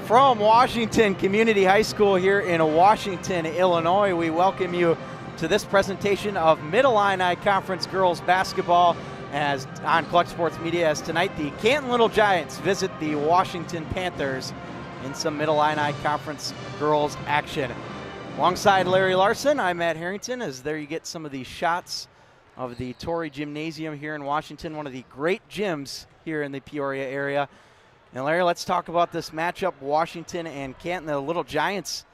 From Washington Community High School here in Washington, Illinois, we welcome you to this presentation of Mid-Illini Conference Girls Basketball as on Clutch Sports Media, as tonight the Canton Little Giants visit the Washington Panthers in some Mid-Illini Conference Girls action. Alongside Larry Larson, I'm Matt Harrington, as there you get some of the shots of the Torrey Gymnasium here in Washington, one of the great gyms here in the Peoria area. And Larry, let's talk about this matchup, Washington and Canton, the Little Giants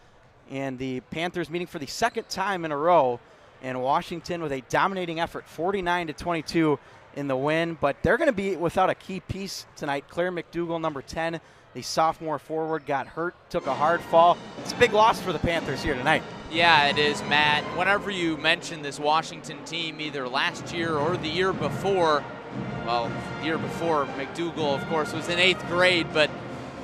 and the Panthers meeting for the second time in a row. And Washington with a dominating effort, 49-22 in the win. But they're going to be without a key piece tonight. Claire McDougall, number 10, the sophomore forward, got hurt, took a hard fall. It's a big loss for the Panthers here tonight. Yeah, it is, Matt. Whenever you mention this Washington team, either last year or the year before, well, the year before, McDougall, of course, was in 8th grade, but,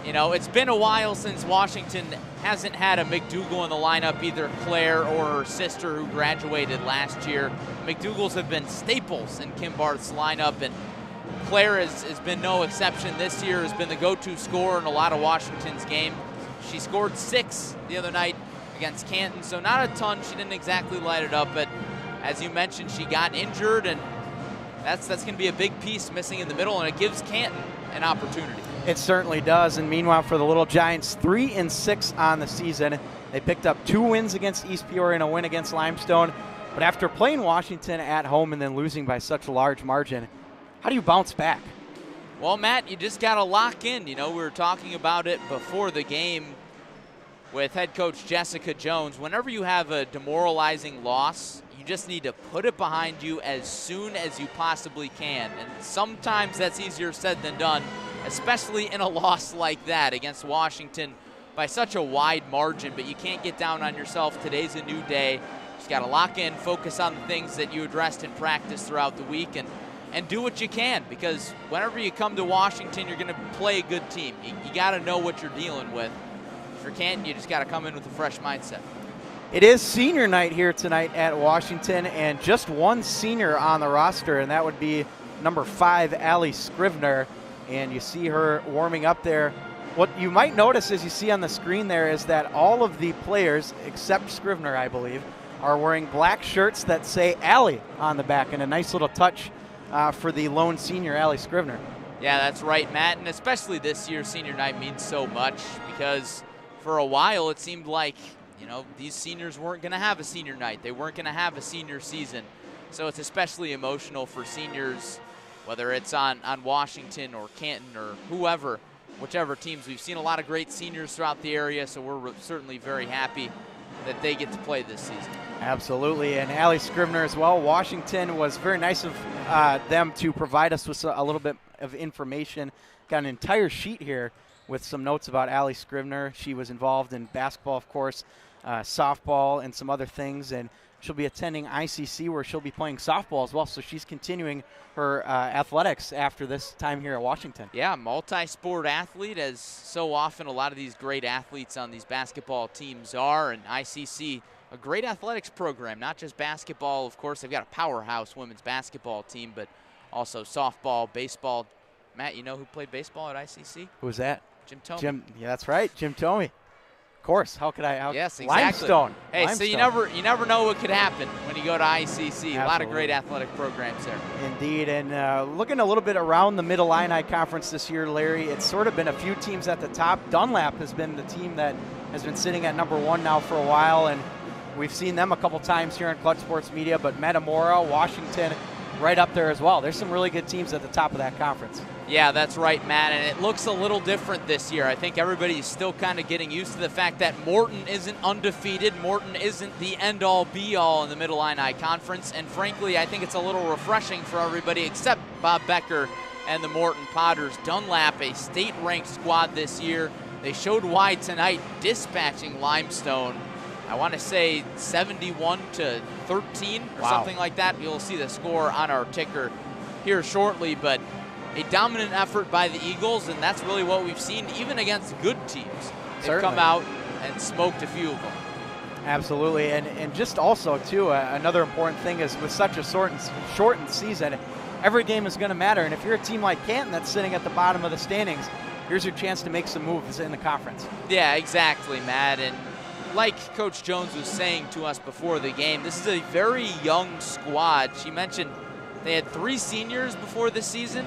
you know, it's been a while since Washington hasn't had a McDougall in the lineup, either Claire or her sister who graduated last year. McDougalls have been staples in Kim Barth's lineup, and Claire has been no exception this year, has been the go-to scorer in a lot of Washington's games. She scored 6 the other night against Canton, so not a ton. She didn't exactly light it up, but as you mentioned, she got injured, and that's going to be a big piece missing in the middle, and it gives Canton an opportunity. It certainly does, and meanwhile for the Little Giants, 3-6 on the season. They picked up 2 wins against East Peoria and a win against Limestone, but after playing Washington at home and then losing by such a large margin, how do you bounce back? Well, Matt, you just got to lock in. You know, we were talking about it before the game with head coach Jessica Jones. Whenever you have a demoralizing loss, you just need to put it behind you as soon as you possibly can. And sometimes that's easier said than done, especially in a loss like that against Washington by such a wide margin. But you can't get down on yourself. Today's a new day. Just got to lock in, focus on the things that you addressed in practice throughout the week, and do what you can, because whenever you come to Washington, you're going to play a good team. You got to know what you're dealing with. For Canton, you just got to come in with a fresh mindset. It is senior night here tonight at Washington, and just one senior on the roster, and that would be number 5, Allie Scrivener. And you see her warming up there. What you might notice as you see on the screen there is that all of the players, except Scrivener, I believe, are wearing black shirts that say Allie on the back, and a nice little touch for the lone senior, Allie Scrivener. Yeah, that's right, Matt, and especially this year, senior night means so much, because for a while it seemed like, you know, these seniors weren't going to have a senior night. They weren't going to have a senior season. So it's especially emotional for seniors, whether it's on Washington or Canton or whoever, whichever teams. We've seen a lot of great seniors throughout the area, so we're certainly very happy that they get to play this season. Absolutely, and Allie Scrivener as well. Washington was very nice of them to provide us with a little bit of information. Got an entire sheet here with some notes about Allie Scrivener. She was involved in basketball, of course, softball, and some other things, and she'll be attending ICC where she'll be playing softball as well, so she's continuing her athletics after this time here at Washington. Yeah, multi-sport athlete, as so often a lot of these great athletes on these basketball teams are, and ICC, a great athletics program, not just basketball. Of course, they've got a powerhouse women's basketball team, but also softball, baseball. Matt, you know who played baseball at ICC? Who's that? Jim Tomey. Yeah, that's right, Jim Tomey. Of course, how could I? Yes, exactly. Limestone. Hey, Limestone. So you never know what could happen when you go to ICC. Absolutely. A lot of great athletic programs there. Indeed, and looking a little bit around the Mid-Illini Conference this year, Larry, it's sort of been a few teams at the top. Dunlap has been the team that has been sitting at number 1 now for a while, and we've seen them a couple times here in Clutch Sports Media, but Metamora, Washington, right up there as well. There's some really good teams at the top of that conference. Yeah, that's right, Matt, and it looks a little different this year. I think everybody's still kind of getting used to the fact that Morton isn't undefeated. Morton isn't the end-all, be-all in the Mid-Illini Conference, and frankly, I think it's a little refreshing for everybody except Bob Becker and the Morton Potters. Dunlap, a state-ranked squad this year. They showed why tonight, dispatching Limestone. I want to say 71-13 or something like that. You'll see the score on our ticker here shortly, but a dominant effort by the Eagles, and that's really what we've seen even against good teams. They've come out and smoked a few of them. Absolutely, and just also, too, another important thing is with such a shortened season, every game is going to matter, and if you're a team like Canton that's sitting at the bottom of the standings, here's your chance to make some moves in the conference. Yeah, exactly, Matt. And like Coach Jones was saying to us before the game, this is a very young squad. She mentioned they had 3 seniors before the season,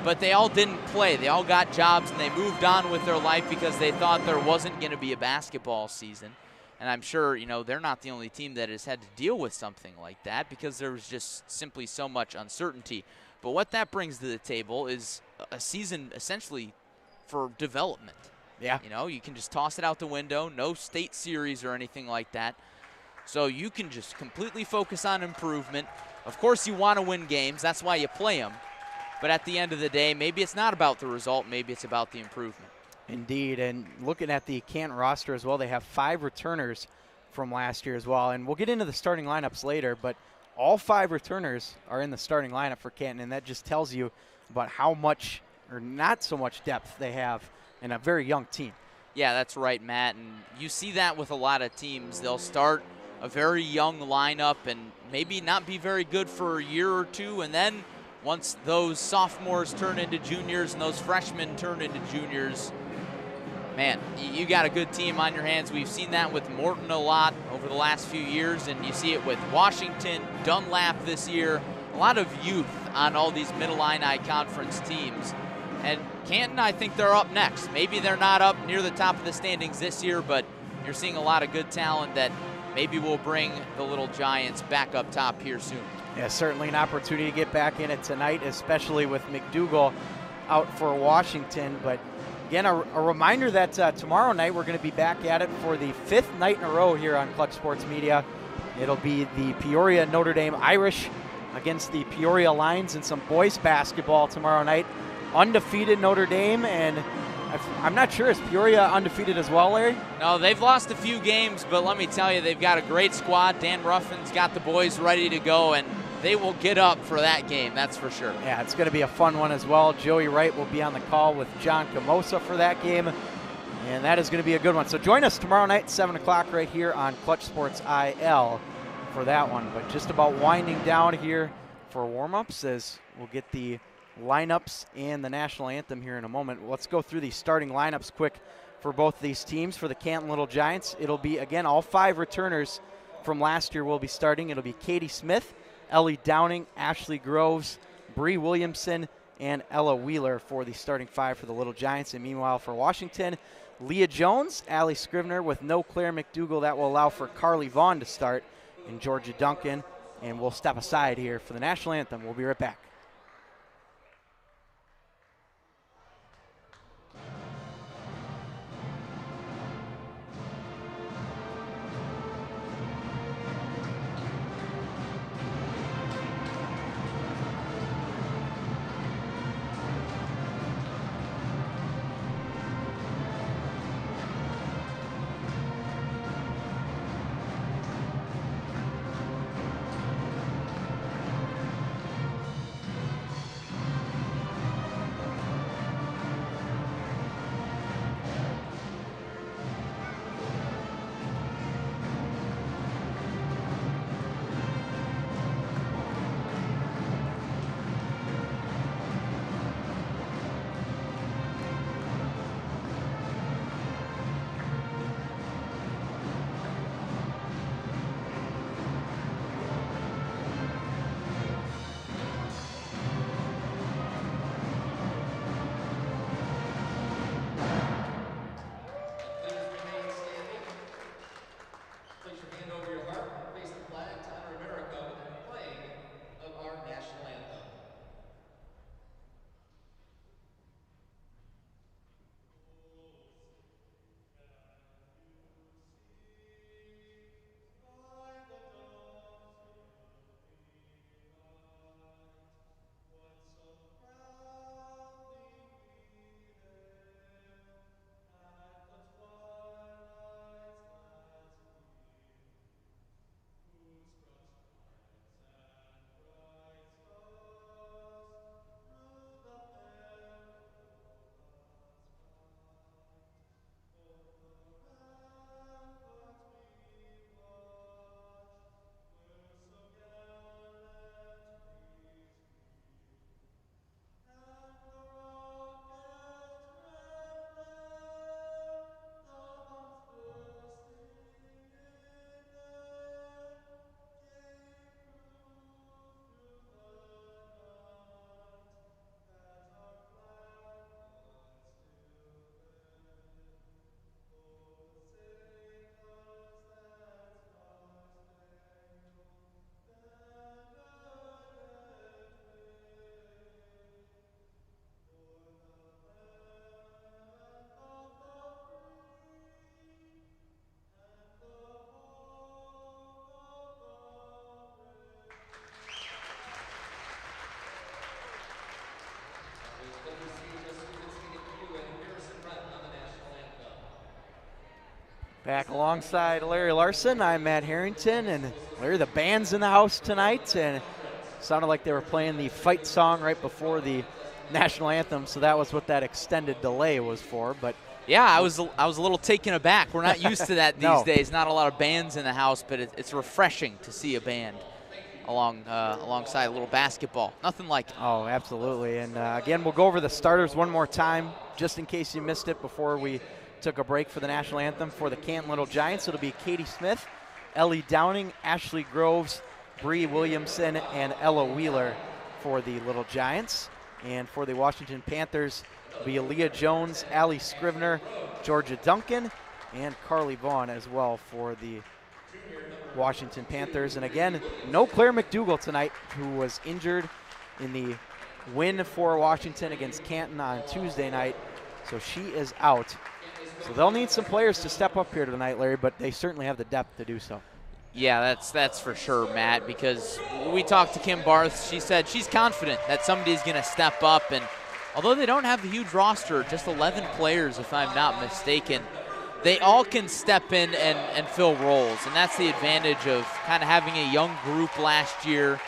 but they all didn't play. They all got jobs and they moved on with their life because they thought there wasn't going to be a basketball season. And I'm sure, you know, they're not the only team that has had to deal with something like that because there was just simply so much uncertainty. But what that brings to the table is a season essentially for development. Yeah. You know, you can just toss it out the window, no state series or anything like that. So you can just completely focus on improvement. Of course, you want to win games. That's why you play them. But at the end of the day, maybe it's not about the result. Maybe it's about the improvement. Indeed, and looking at the Canton roster as well, they have 5 returners from last year as well. And we'll get into the starting lineups later, but all 5 returners are in the starting lineup for Canton, and that just tells you about how much or not so much depth they have in a very young team. Yeah, that's right, Matt. And you see that with a lot of teams. They'll start a very young lineup and maybe not be very good for a year or two, and then once those sophomores turn into juniors and those freshmen turn into juniors, man, you got a good team on your hands. We've seen that with Morton a lot over the last few years, and you see it with Washington, Dunlap this year. A lot of youth on all these Mid-Illini Conference teams. And Canton, I think they're up next. Maybe they're not up near the top of the standings this year, but you're seeing a lot of good talent that maybe will bring the Little Giants back up top here soon. Yeah, certainly an opportunity to get back in it tonight, especially with McDougal out for Washington. But again, a reminder that tomorrow night we're going to be back at it for the 5th night in a row here on Clutch Sports Media. It'll be the Peoria Notre Dame Irish against the Peoria Lions in some boys basketball tomorrow night. Undefeated Notre Dame, and I'm not sure, is Peoria undefeated as well, Larry? No, they've lost a few games, but let me tell you, they've got a great squad. Dan Ruffin's got the boys ready to go, and they will get up for that game, that's for sure. Yeah, it's going to be a fun one as well. Joey Wright will be on the call with John Camosa for that game, and that is going to be a good one. So join us tomorrow night, 7 o'clock right here on Clutch Sports IL for that one. But just about winding down here for warm-ups as we'll get the lineups and the national anthem here in a moment. Let's go through the starting lineups quick for both these teams. For the Canton Little Giants, it'll be, again, all 5 returners from last year will be starting. It'll be Katie Smith, Ellie Downing, Ashley Groves, Bree Williamson, and Ella Wheeler for the starting 5 for the Little Giants. And meanwhile, for Washington, Leah Jones, Allie Scrivener with no Claire McDougal. That will allow for Carly Vaughn to start, and Georgia Duncan. And we'll step aside here for the national anthem. We'll be right back. Back alongside Larry Larson, I'm Matt Harrington, and Larry, the band's in the house tonight, and it sounded like they were playing the fight song right before the national anthem, so that was what that extended delay was for. But yeah, I was a little taken aback. We're not used to that these No. days. Not a lot of bands in the house, but it's refreshing to see a band alongside a little basketball. Nothing like it. Oh, absolutely. And again, we'll go over the starters one more time, just in case you missed it before we took a break for the national anthem. For the Canton Little Giants, it'll be Katie Smith, Ellie Downing, Ashley Groves, Bree Williamson, and Ella Wheeler for the Little Giants. And for the Washington Panthers, it'll be Aaliyah Jones, Allie Scrivener, Georgia Duncan, and Carly Vaughn as well for the Washington Panthers. And again, no Claire McDougall tonight, who was injured in the win for Washington against Canton on Tuesday night, so she is out. So they'll need some players to step up here tonight, Larry, but they certainly have the depth to do so. Yeah, that's for sure, Matt, because we talked to Kim Barth. She said she's confident that somebody's going to step up. And although they don't have a huge roster, just 11 players if I'm not mistaken, they all can step in and fill roles. And that's the advantage of kind of having a young group last year.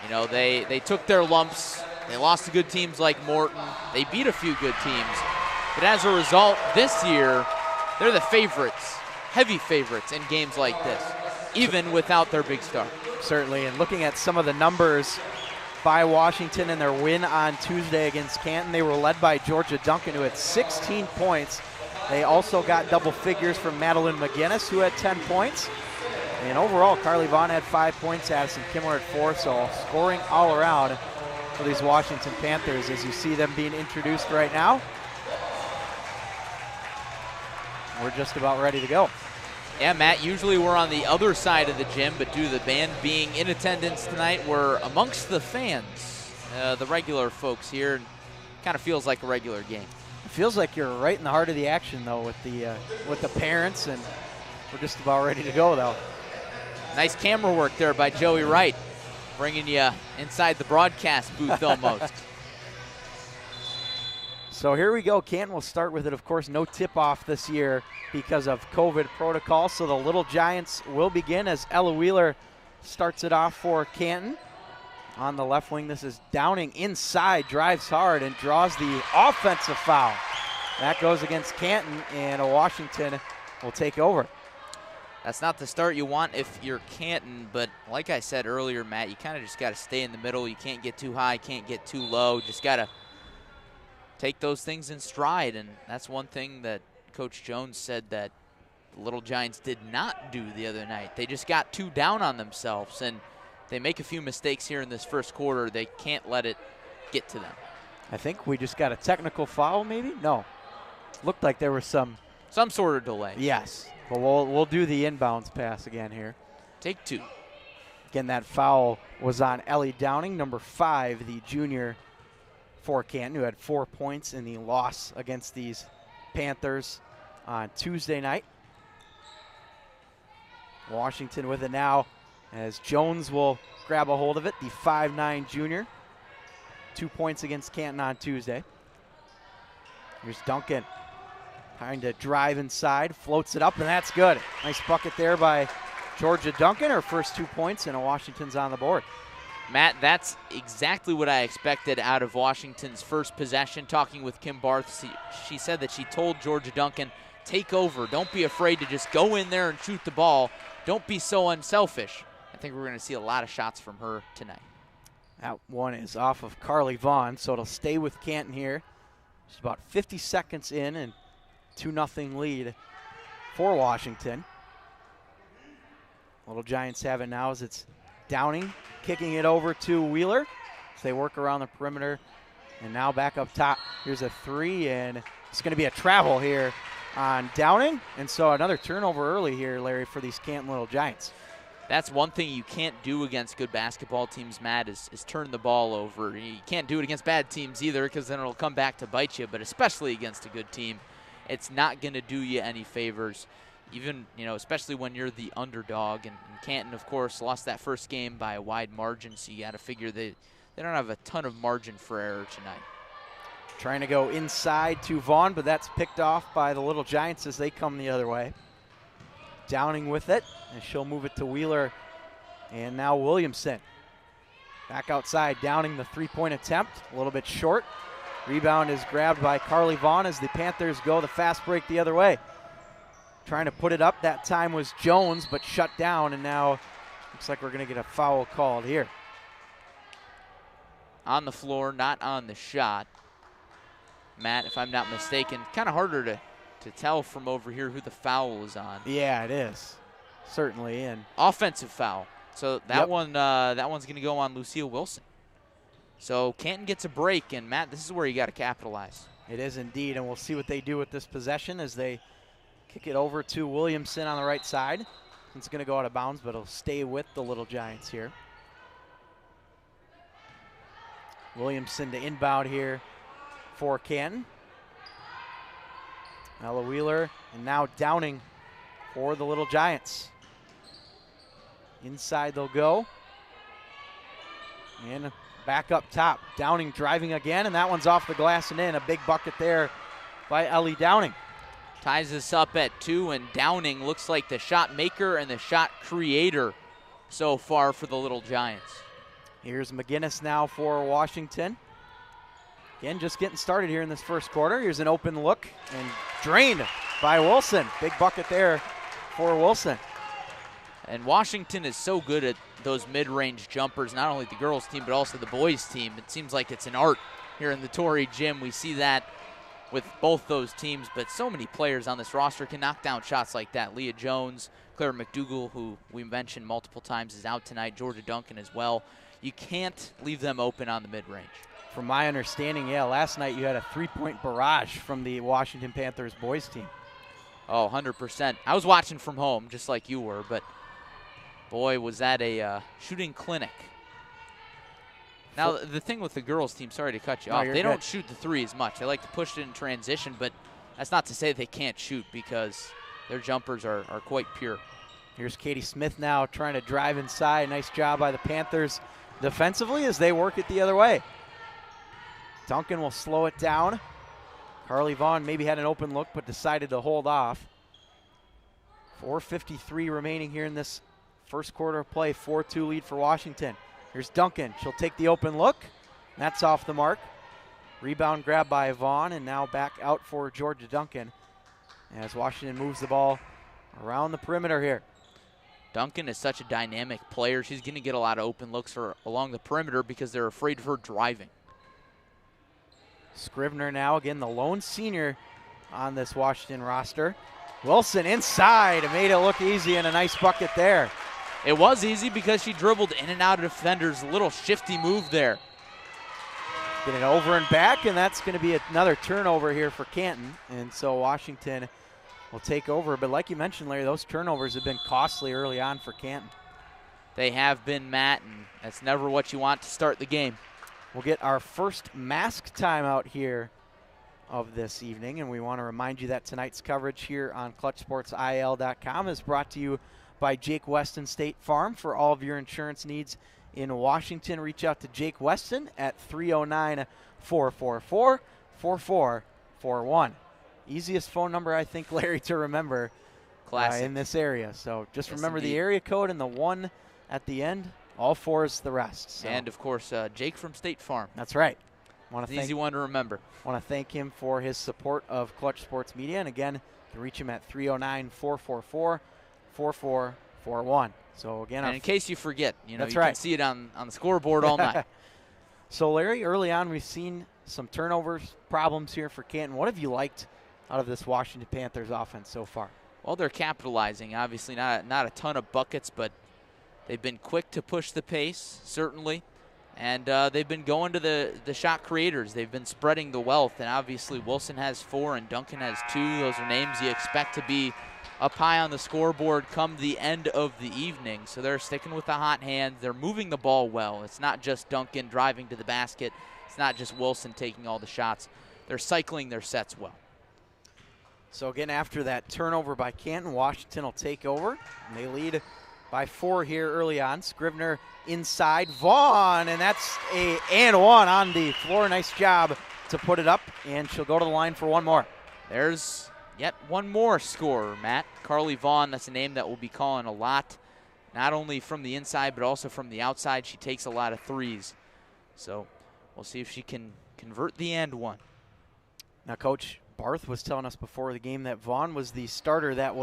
You know, they took their lumps. They lost to good teams like Morton. They beat a few good teams. But as a result, this year, they're the favorites, heavy favorites in games like this, even without their big star. Certainly, and looking at some of the numbers by Washington in their win on Tuesday against Canton, they were led by Georgia Duncan, who had 16 points. They also got double figures from Madeline McGinnis, who had 10 points. And overall, Carly Vaughn had 5 points, Addison Kimmler had 4, so scoring all around for these Washington Panthers as you see them being introduced right now. We're just about ready to go. Yeah, Matt, usually we're on the other side of the gym, but due to the band being in attendance tonight, we're amongst the fans, the regular folks here, and kind of feels like a regular game. It feels like you're right in the heart of the action, though, with the parents, and we're just about ready to go, though. Nice camera work there by Joey Wright, bringing you inside the broadcast booth almost. So here we go. Canton will start with it. Of course, no tip-off this year because of COVID protocol. So the Little Giants will begin as Ella Wheeler starts it off for Canton. On the left wing, this is Downing inside, drives hard, and draws the offensive foul. That goes against Canton, and Washington will take over. That's not the start you want if you're Canton, but like I said earlier, Matt, you kind of just got to stay in the middle. You can't get too high, can't get too low. Just got to take those things in stride, and that's one thing that Coach Jones said that the Little Giants did not do the other night. They just got too down on themselves, and they make a few mistakes here in this first quarter. They can't let it get to them. I think we just got a technical foul, maybe? No. Looked like there was some sort of delay. Yes. Well, we'll do the inbounds pass again here. Take two. Again, that foul was on Ellie Downing, number 5, the junior for Canton, who had 4 points in the loss against these Panthers on Tuesday night. Washington with it now as Jones will grab a hold of it, the 5'9" junior. 2 points against Canton on Tuesday. Here's Duncan trying to drive inside, floats it up, and that's good. Nice bucket there by Georgia Duncan, her first 2 points, and Washington's on the board. Matt, that's exactly what I expected out of Washington's first possession. Talking with Kim Barth, she said that she told Georgia Duncan, take over. Don't be afraid to just go in there and shoot the ball. Don't be so unselfish. I think we're going to see a lot of shots from her tonight. That one is off of Carly Vaughn, so it'll stay with Canton here. Just about 50 seconds in and 2-0 lead for Washington. Little Giants have it now as it's Downing kicking it over to Wheeler as they work around the perimeter. And now back up top. Here's a 3, and it's going to be a travel here on Downing. And so another turnover early here, Larry, for these Canton Little Giants. That's one thing you can't do against good basketball teams, Matt, is turn the ball over. You can't do it against bad teams either because then it'll come back to bite you, but especially against a good team, it's not going to do you any favors. Even, especially when you're the underdog. And Canton, of course, lost that first game by a wide margin, so you got to figure they don't have a ton of margin for error tonight. Trying to go inside to Vaughn, but that's picked off by the Little Giants as they come the other way. Downing with it, and she'll move it to Wheeler. And now Williamson. Back outside, Downing the three-point attempt, a little bit short. Rebound is grabbed by Carly Vaughn as the Panthers go the fast break the other way. Trying to put it up that time was Jones, but shut down, and now looks like we're going to get a foul called here. On the floor, not on the shot. Matt, if I'm not mistaken, kind of harder to tell from over here who the foul is on. Yeah, it is, certainly. And offensive foul. So that Yep. that one's going to go on Lucille Wilson. So Canton gets a break, and Matt, this is where you got to capitalize. it is indeed, and we'll see what they do with this possession as they kick it over to Williamson on the right side. It's going to go out of bounds, but it'll stay with the Little Giants here. Williamson to inbound here for Canton. Ella Wheeler, and now Downing for the Little Giants. Inside they'll go. And back up top. Downing driving again, and that one's off the glass and in. A big bucket there by Ellie Downing. Ties this up at 2, and Downing looks like the shot maker and the shot creator so far for the Little Giants. Here's McGinnis now for Washington. Again, just getting started here in this first quarter. Here's an open look and drained by Wilson. Big bucket there for Wilson. And Washington is so good at those mid-range jumpers, not only the girls team but also the boys team. It seems like it's an art here in the Torrey Gym. We see that with both those teams, but so many players on this roster can knock down shots like that. Leah Jones, Claire McDougall, who we mentioned multiple times, is out tonight. Georgia Duncan as well. You can't leave them open on the mid-range. From my understanding, yeah, last night you had a three-point barrage from the Washington Panthers boys team. Oh, 100%. I was watching from home, just like you were, but boy, was that a shooting clinic. Now, the thing with the girls team, sorry to cut you off, they don't shoot the three as much. They like to push it in transition, but that's not to say they can't shoot because their jumpers are quite pure. Here's Katie Smith now trying to drive inside. Nice job by the Panthers defensively as they work it the other way. Duncan will slow it down. Carly Vaughn maybe had an open look but decided to hold off. 4:53 remaining here in this first quarter of play. 4-2 lead for Washington. Here's Duncan. She'll take the open look. That's off the mark. Rebound grab by Vaughn, and now back out for Georgia Duncan as Washington moves the ball around the perimeter here. Duncan is such a dynamic player. She's going to get a lot of open looks along the perimeter because they're afraid of her driving. Scrivener now, again, the lone senior on this Washington roster. Wilson inside, made it look easy, and a nice bucket there. It was easy because she dribbled in and out of defenders. A little shifty move there. Get it over and back, and that's going to be another turnover here for Canton. And so Washington will take over. But like you mentioned, Larry, those turnovers have been costly early on for Canton. They have been, Matt, and that's never what you want to start the game. We'll get our first mask timeout here of this evening, and we want to remind you that tonight's coverage here on ClutchSportsIL.com is brought to you by Jake Weston State Farm. For all of your insurance needs in Washington, reach out to Jake Weston at 309-444-4441. Easiest phone number, I think, Larry, to remember in this area. So just remember the area code and the 1 at the end. All 4 is the rest. So. And, of course, Jake from State Farm. That's right. Easy one to remember. Want to thank him for his support of Clutch Sports Media. And, again, you can reach him at 309-444-4441. So, again, and in case you forget, that's you right. can see it on the scoreboard all night. So, Larry, early on we've seen some turnovers problems here for Canton. What have you liked out of this Washington Panthers offense so far? Well, they're capitalizing. Obviously not a ton of buckets, but they've been quick to push the pace, certainly. And they've been going to the shot creators. They've been spreading the wealth. And obviously Wilson has 4 and Duncan has 2. Those are names you expect to be up high on the scoreboard come the end of the evening. So they're sticking with the hot hand. They're moving the ball well. It's not just Duncan driving to the basket. It's not just Wilson taking all the shots. They're cycling their sets well. So again, after that turnover by Canton, Washington will take over. And they lead by 4 here early on. Scrivener inside. Vaughn, and that's a and 1 on the floor. Nice job to put it up, and she'll go to the line for one more. There's yet one more scorer, Matt. Carly Vaughn, that's a name that we'll be calling a lot, not only from the inside but also from the outside. She takes a lot of threes. So we'll see if she can convert the and one. Now, Coach Barth was telling us before the game that Vaughn was the starter that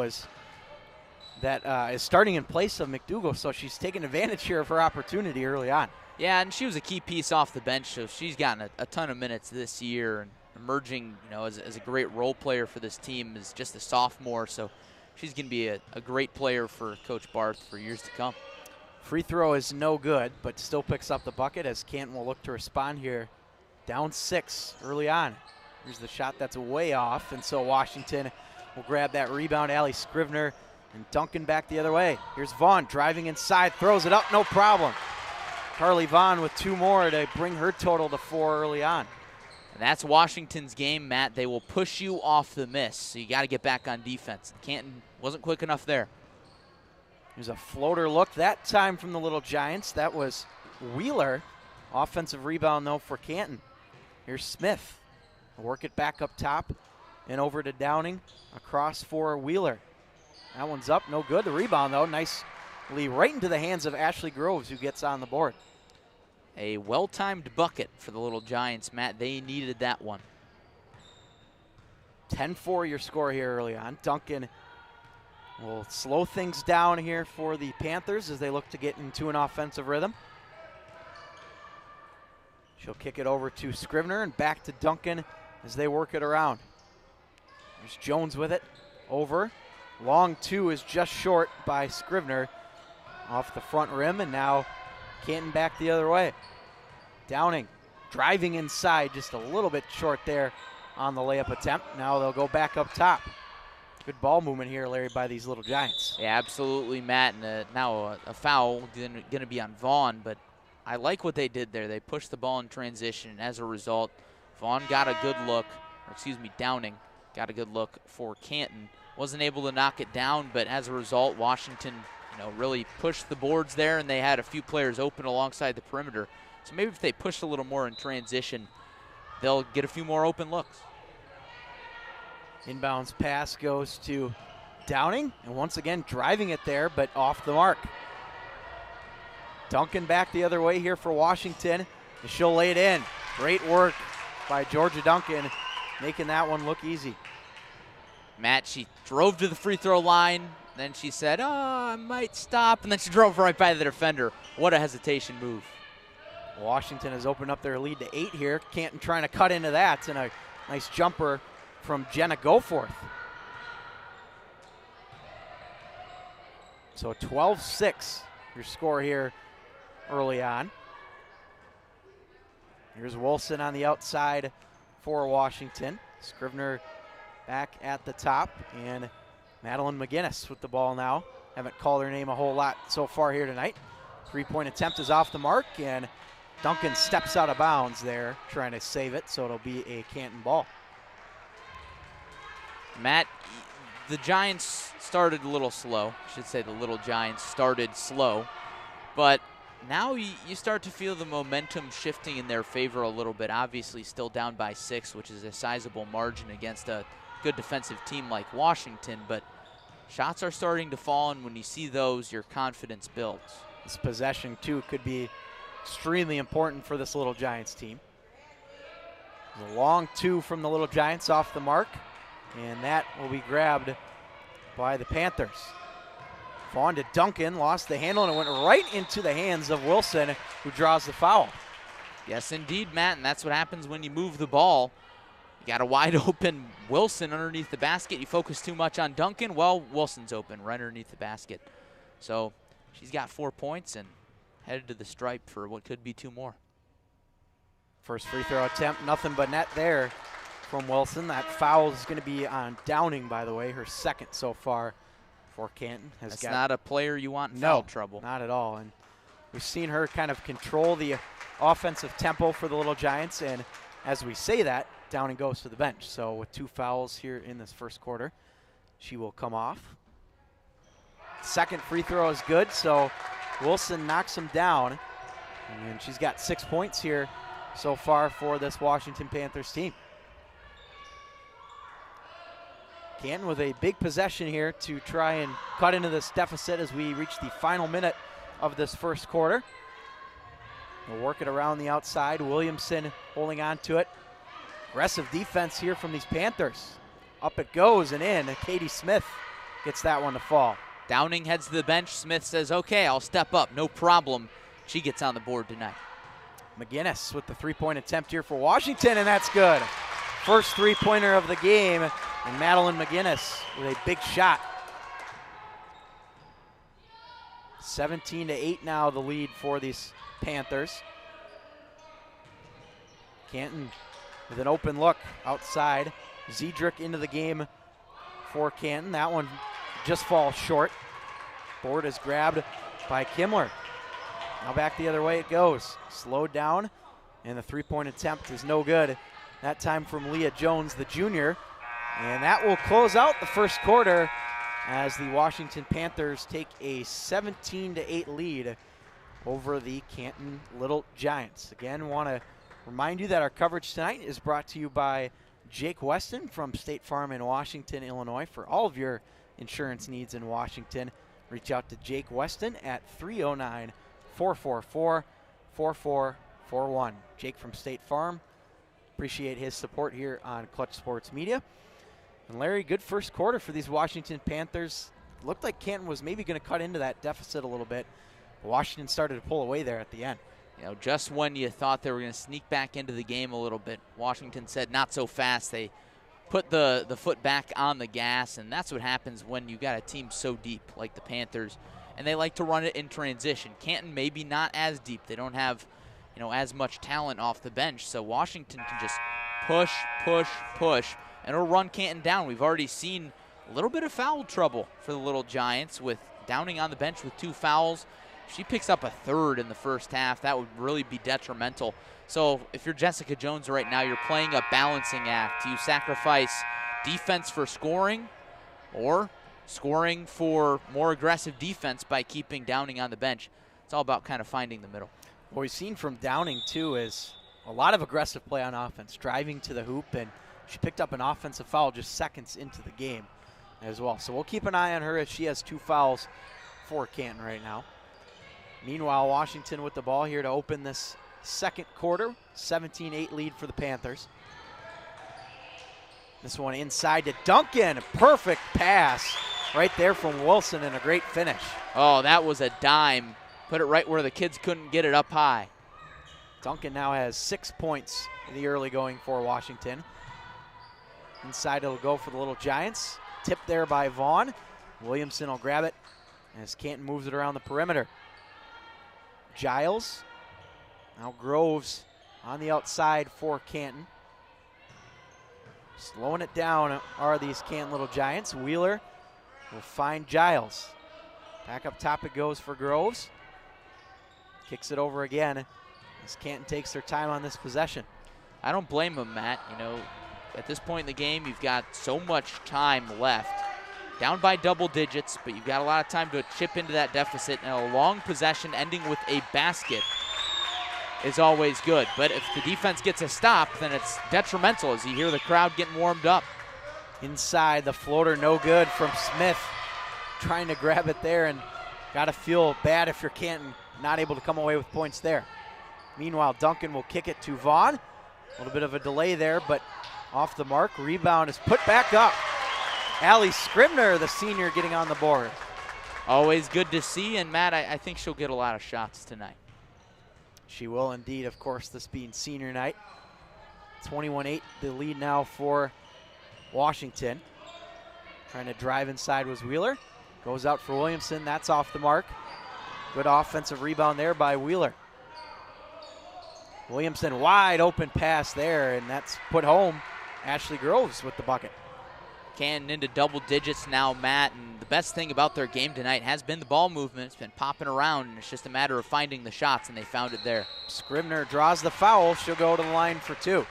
is starting in place of McDougal, so she's taking advantage here of her opportunity early on. Yeah, and she was a key piece off the bench, so she's gotten a ton of minutes this year and emerging, as a great role player for this team as just a sophomore. So she's going to be a great player for Coach Barth for years to come. Free throw is no good, but still picks up the bucket as Canton will look to respond here. Down 6 early on. Here's the shot that's way off, and so Washington will grab that rebound. Allie Scrivener and Duncan back the other way. Here's Vaughn driving inside, throws it up, no problem. Carly Vaughn with 2 more to bring her total to 4 early on. And that's Washington's game, Matt. They will push you off the miss, so you got to get back on defense. Canton wasn't quick enough there. Here's a floater look, that time from the Little Giants. That was Wheeler. Offensive rebound, though, for Canton. Here's Smith. Work it back up top and over to Downing. Across for Wheeler. That one's up, no good. The rebound, though, nicely right into the hands of Ashley Groves, who gets on the board. A well-timed bucket for the Little Giants, Matt. They needed that one. 10-4 your score here early on. Duncan will slow things down here for the Panthers as they look to get into an offensive rhythm. She'll kick it over to Scrivener and back to Duncan as they work it around. There's Jones with it. Over. Long 2 is just short by Scrivener off the front rim, and now Canton back the other way. Downing driving inside, just a little bit short there on the layup attempt. Now they'll go back up top. Good ball movement here, Larry, by these Little Giants. Yeah, absolutely, Matt. And now a foul going to be on Vaughn, but I like what they did there. They pushed the ball in transition, and as a result, Vaughn got a good look, Downing got a good look for Canton. Wasn't able to knock it down, but as a result, Washington, really pushed the boards there, and they had a few players open alongside the perimeter. So maybe if they push a little more in transition, they'll get a few more open looks. Inbounds pass goes to Downing, and once again driving it there, but off the mark. Duncan back the other way here for Washington, and she'll lay it in. Great work by Georgia Duncan, making that one look easy. Matt, she drove to the free throw line, then she said, I might stop, and then she drove right by the defender. What a hesitation move. Washington has opened up their lead to 8 here. Canton trying to cut into that, and a nice jumper from Jenna Goforth. So 12-6 your score here early on. Here's Wilson on the outside for Washington. Scrivener back at the top, and Madeline McGinnis with the ball now. Haven't called her name a whole lot so far here tonight. 3-point attempt is off the mark, and Duncan steps out of bounds there, trying to save it, so it'll be a Canton ball. Matt, the Giants started a little slow. I should say the Little Giants started slow, but now you start to feel the momentum shifting in their favor a little bit. Obviously still down by 6, which is a sizable margin against a good defensive team like Washington, but shots are starting to fall, and when you see those, your confidence builds. This possession, too, could be extremely important for this Little Giants team. There's a long 2 from the Little Giants off the mark, and that will be grabbed by the Panthers. Vaughn to Duncan, lost the handle, and it went right into the hands of Wilson, who draws the foul. Yes, indeed, Matt, and that's what happens when you move the ball. You got a wide open Wilson underneath the basket. You focus too much on Duncan, well, Wilson's open right underneath the basket. So she's got 4 points and headed to the stripe for what could be 2 more. First free throw attempt, nothing but net there from Wilson. That foul is going to be on Downing, by the way, her second so far for Canton. That's not a player you want in foul trouble. Not at all. And we've seen her kind of control the offensive tempo for the Little Giants, and as we say that, Downing goes to the bench. So with 2 fouls here in this first quarter, she will come off. Second free throw is good, so Wilson knocks him down, and she's got 6 points here so far for this Washington Panthers team. Canton with a big possession here to try and cut into this deficit as we reach the final minute of this first quarter. They'll work it around the outside. Williamson holding on to it. Aggressive defense here from these Panthers. Up it goes and in. Katie Smith gets that one to fall. Downing heads to the bench. Smith says, okay, I'll step up, no problem. She gets on the board tonight. McGinnis with the three-point attempt here for Washington, and that's good. First three-pointer of the game, and Madeline McGinnis with a big shot. 17-8 now the lead for these Panthers. Canton with an open look outside. Zedrick into the game for Canton. That one just falls short. Board is grabbed by Kimler. Now back the other way it goes. Slowed down, and the three-point attempt is no good. That time from Leah Jones, the junior. And that will close out the first quarter as the Washington Panthers take a 17-8 lead over the Canton Little Giants. Again, want to remind you that our coverage tonight is brought to you by Jake Weston from State Farm in Washington, Illinois. For all of your insurance needs in Washington, reach out to Jake Weston at 309-444-4441. Jake from State Farm, appreciate his support here on Clutch Sports Media. And Larry, good first quarter for these Washington Panthers. Looked like Canton was maybe going to cut into that deficit a little bit. Washington started to pull away there at the end. You know, just when you thought they were going to sneak back into the game a little bit, Washington said not so fast. They put the foot back on the gas, and that's what happens when you got a team so deep like the Panthers, and they like to run it in transition. Canton maybe not as deep. They don't have, you know, as much talent off the bench, so Washington can just push, push, push, and it'll run Canton down. We've already seen a little bit of foul trouble for the Little Giants with Downing on the bench with 2 fouls. If she picks up a third in the first half, that would really be detrimental. So if you're Jessica Jones right now, you're playing a balancing act. Do you sacrifice defense for scoring or scoring for more aggressive defense by keeping Downing on the bench? It's all about kind of finding the middle. What we've seen from Downing, too, is a lot of aggressive play on offense, driving to the hoop, and she picked up an offensive foul just seconds into the game as well. So we'll keep an eye on her as she has 2 fouls for Canton right now. Meanwhile, Washington with the ball here to open this second quarter. 17-8 lead for the Panthers. This one inside to Duncan. Perfect pass right there from Wilson and a great finish. Oh, that was a dime. Put it right where the kids couldn't get it up high. Duncan now has 6 points in the early going for Washington. Inside it'll go for the Little Giants. Tipped there by Vaughn. Williamson will grab it as Canton moves it around the perimeter. Giles. Now Groves on the outside for Canton. Slowing it down are these Canton Little Giants. Wheeler will find Giles. Back up top it goes for Groves. Kicks it over again as Canton takes their time on this possession. I don't blame him, Matt. You know, at this point in the game, you've got so much time left. Down by double digits, but you've got a lot of time to chip into that deficit, and a long possession ending with a basket is always good. But if the defense gets a stop, then it's detrimental as you hear the crowd getting warmed up. Inside, the floater no good from Smith. Trying to grab it there, and got to feel bad if you're Canton not able to come away with points there. Meanwhile, Duncan will kick it to Vaughn. A little bit of a delay there, but off the mark. Rebound is put back up. Allie Scribner, the senior, getting on the board. Always good to see, and Matt, I think she'll get a lot of shots tonight. She will indeed, of course, this being senior night. 21-8, the lead now for Washington. Trying to drive inside was Wheeler. Goes out for Williamson, that's off the mark. Good offensive rebound there by Wheeler. Williamson, wide open pass there, and that's put home. Ashley Groves with the bucket. Canton into double digits now, Matt, and the best thing about their game tonight has been the ball movement. It's been popping around, and it's just a matter of finding the shots, and they found it there. Scribner draws the foul. She'll go to the line for 2.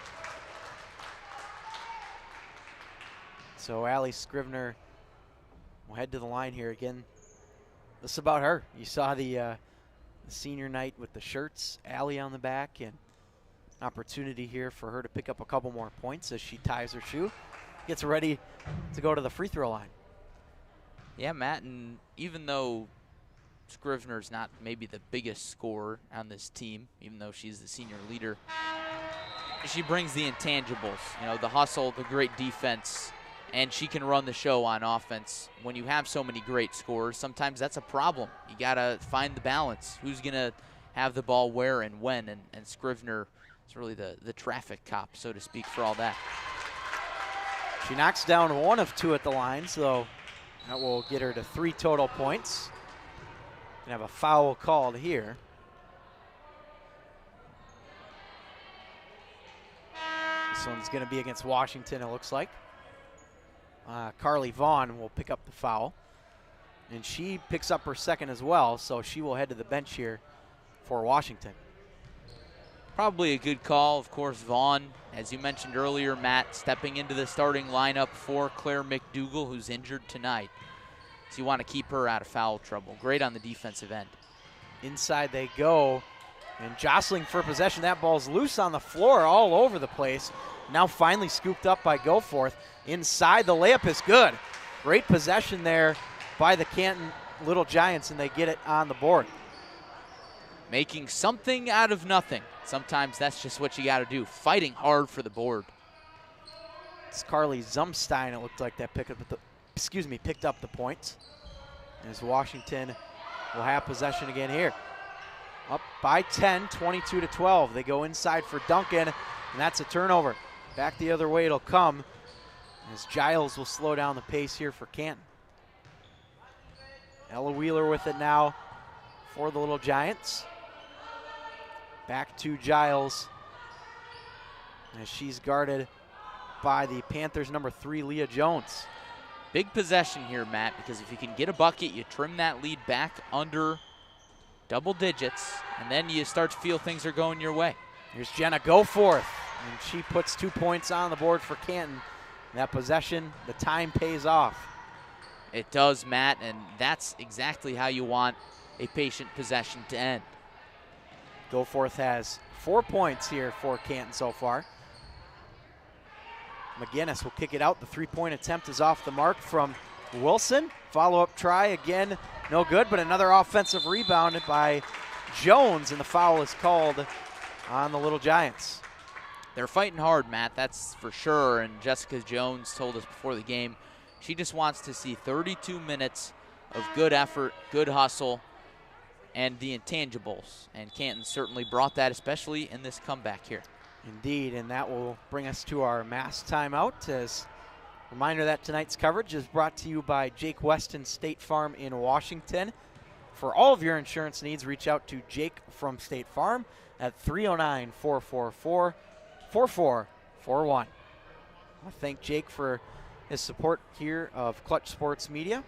So Allie Scribner will head to the line here again. This is about her. You saw the senior night with the shirts, Allie on the back, and opportunity here for her to pick up a couple more points as she ties her shoe. gets ready to go to the free throw line. Yeah, Matt, and even though Scrivener's not maybe the biggest scorer on this team, even though she's the senior leader, she brings the intangibles, you know, the hustle, the great defense, and she can run the show on offense. When you have so many great scorers, sometimes that's a problem. You got to find the balance. Who's going to have the ball where and when, and Scrivener is really the traffic cop, so to speak, for all that. She knocks down 1 of 2 at the line, so that will get her to 3 total points. Gonna have a foul called here. This one's gonna be against Washington, it looks like. Carly Vaughn will pick up the foul. And she picks up her second as well, so she will head to the bench here for Washington. Probably a good call. Of course, Vaughn, as you mentioned earlier, Matt, stepping into the starting lineup for Claire McDougal, who's injured tonight. So you want to keep her out of foul trouble. Great on the defensive end. Inside they go, and jostling for possession. That ball's loose on the floor all over the place. Now finally scooped up by Goforth. Inside, the layup is good. Great possession there by the Canton Little Giants, and they get it on the board. Making something out of nothing. Sometimes that's just what you got to do. Fighting hard for the board. It's Carly Zumstein, it looked like, that picked up the points. As Washington will have possession again here. Up by 10, 22-12. They go inside for Duncan, and that's a turnover. Back the other way it'll come, as Giles will slow down the pace here for Canton. Ella Wheeler with it now for the Little Giants. Back to Giles, as she's guarded by the Panthers' number 3, Leah Jones. Big possession here, Matt, because if you can get a bucket, you trim that lead back under double digits, and then you start to feel things are going your way. Here's Jenna Goforth, and she puts 2 points on the board for Canton. That possession, the time pays off. It does, Matt, and that's exactly how you want a patient possession to end. Goforth has 4 points here for Canton so far. McGinnis will kick it out. The 3-point attempt is off the mark from Wilson. Follow-up try again, no good, but another offensive rebound by Jones, and the foul is called on the Little Giants. They're fighting hard, Matt, that's for sure, and Jessica Jones told us before the game she just wants to see 32 minutes of good effort, good hustle, and the intangibles, and Canton certainly brought that, especially in this comeback here. Indeed, and that will bring us to our mass timeout. As a reminder that tonight's coverage is brought to you by Jake Weston State Farm in Washington. For all of your insurance needs, reach out to Jake from State Farm at 309-444-4441. I want to thank Jake for his support here of Clutch Sports Media.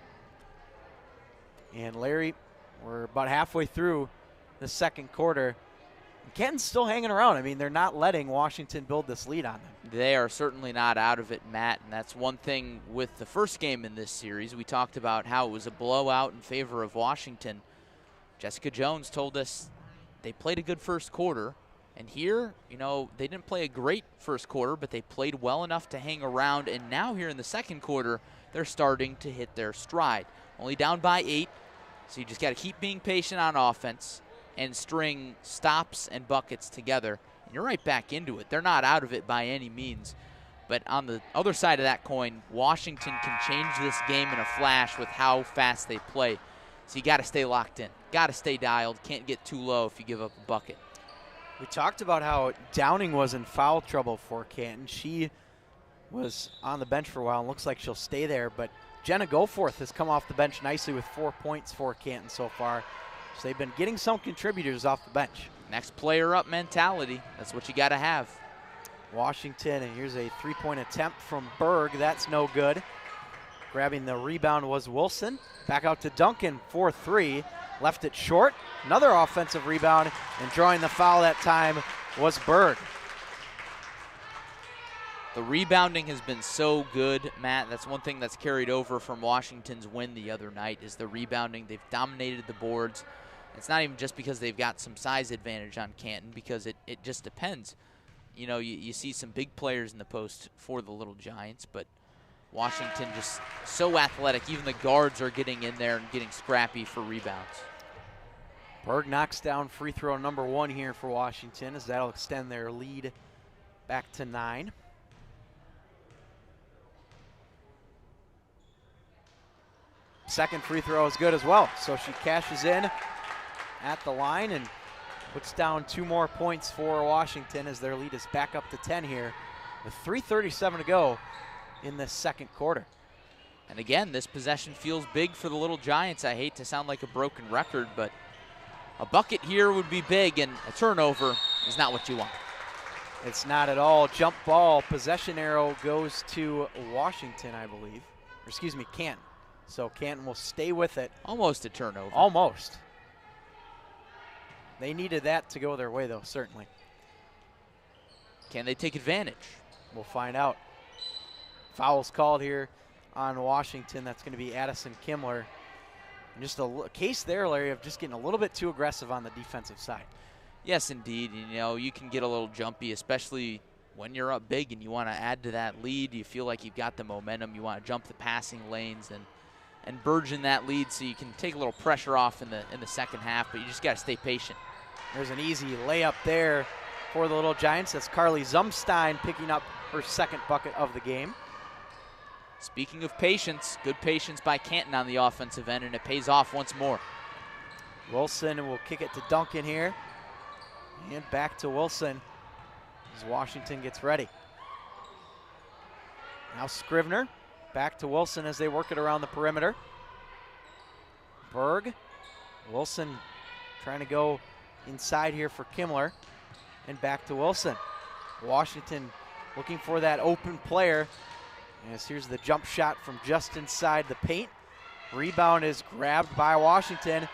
And Larry, we're about halfway through the second quarter. Canton's still hanging around. I mean, they're not letting Washington build this lead on them. They are certainly not out of it, Matt, and that's one thing with the first game in this series. We talked about how it was a blowout in favor of Washington. Jessica Jones told us they played a good first quarter, and here, you know, they didn't play a great first quarter, but they played well enough to hang around, and now here in the second quarter, they're starting to hit their stride. Only down by 8, so you just got to keep being patient on offense and string stops and buckets together, and you're right back into it. They're not out of it by any means, but on the other side of that coin, Washington can change this game in a flash with how fast they play. So you got to stay locked in, got to stay dialed, can't get too low if you give up a bucket. We talked about how Downing was in foul trouble for Canton. She was on the bench for a while and looks like she'll stay there, but Jenna Goforth has come off the bench nicely with 4 points for Canton so far. So they've been getting some contributors off the bench. Next player up mentality. That's what you got to have. Washington, and here's a 3-point attempt from Berg. That's no good. Grabbing the rebound was Wilson. Back out to Duncan for 3. Left it short. Another offensive rebound, and drawing the foul that time was Berg. The rebounding has been so good, Matt. That's one thing that's carried over from Washington's win the other night is the rebounding. They've dominated the boards. It's not even just because they've got some size advantage on Canton, because it just depends. You know, you see some big players in the post for the Little Giants, but Washington just so athletic. Even the guards are getting in there and getting scrappy for rebounds. Berg knocks down free throw number 1 here for Washington, as that'll extend their lead back to 9. Second free throw is good as well, so she cashes in at the line and puts down 2 more points for Washington as their lead is back up to 10 here with 3:37 to go in this second quarter. And again, this possession feels big for the Little Giants. I hate to sound like a broken record, but a bucket here would be big, and a turnover is not what you want. It's not at all. Jump ball, possession arrow goes to Washington, I believe. Or excuse me, Canton. So Canton will stay with it. Almost a turnover. Almost. They needed that to go their way, though, certainly. Can they take advantage? We'll find out. Foul's called here on Washington. That's going to be Addison Kimmler. And just a case there, Larry, of just getting a little bit too aggressive on the defensive side. Yes, indeed. You know, you can get a little jumpy, especially when you're up big and you want to add to that lead. You feel like you've got the momentum. You want to jump the passing lanes and burgeon that lead so you can take a little pressure off in the second half, but you just got to stay patient. There's an easy layup there for the Little Giants. That's Carly Zumstein picking up her second bucket of the game. Speaking of patience, good patience by Canton on the offensive end, and it pays off once more. Wilson will kick it to Duncan here. And back to Wilson as Washington gets ready. Now Scrivener. Back to Wilson as they work it around the perimeter. Berg. Wilson trying to go inside here for Kimmler. And back to Wilson. Washington looking for that open player. As here's the jump shot from just inside the paint. Rebound is grabbed by Washington.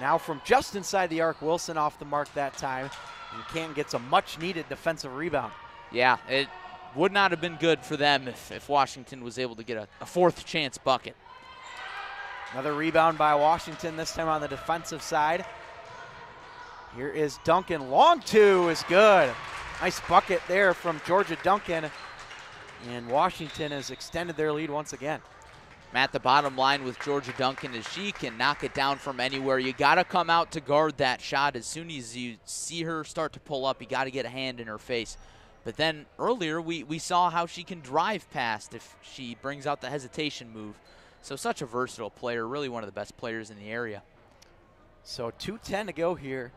Now from just inside the arc, Wilson off the mark that time. And Canton gets a much needed defensive rebound. Yeah, it would not have been good for them if Washington was able to get a fourth chance bucket. Another rebound by Washington, this time on the defensive side. Here is Duncan. Long 2 is good. Nice bucket there from Georgia Duncan. And Washington has extended their lead once again. Matt, the bottom line with Georgia Duncan is she can knock it down from anywhere. You got to come out to guard that shot. As soon as you see her start to pull up, you got to get a hand in her face. But then earlier we saw how she can drive past if she brings out the hesitation move. So such a versatile player, really one of the best players in the area. So 2:10 to go here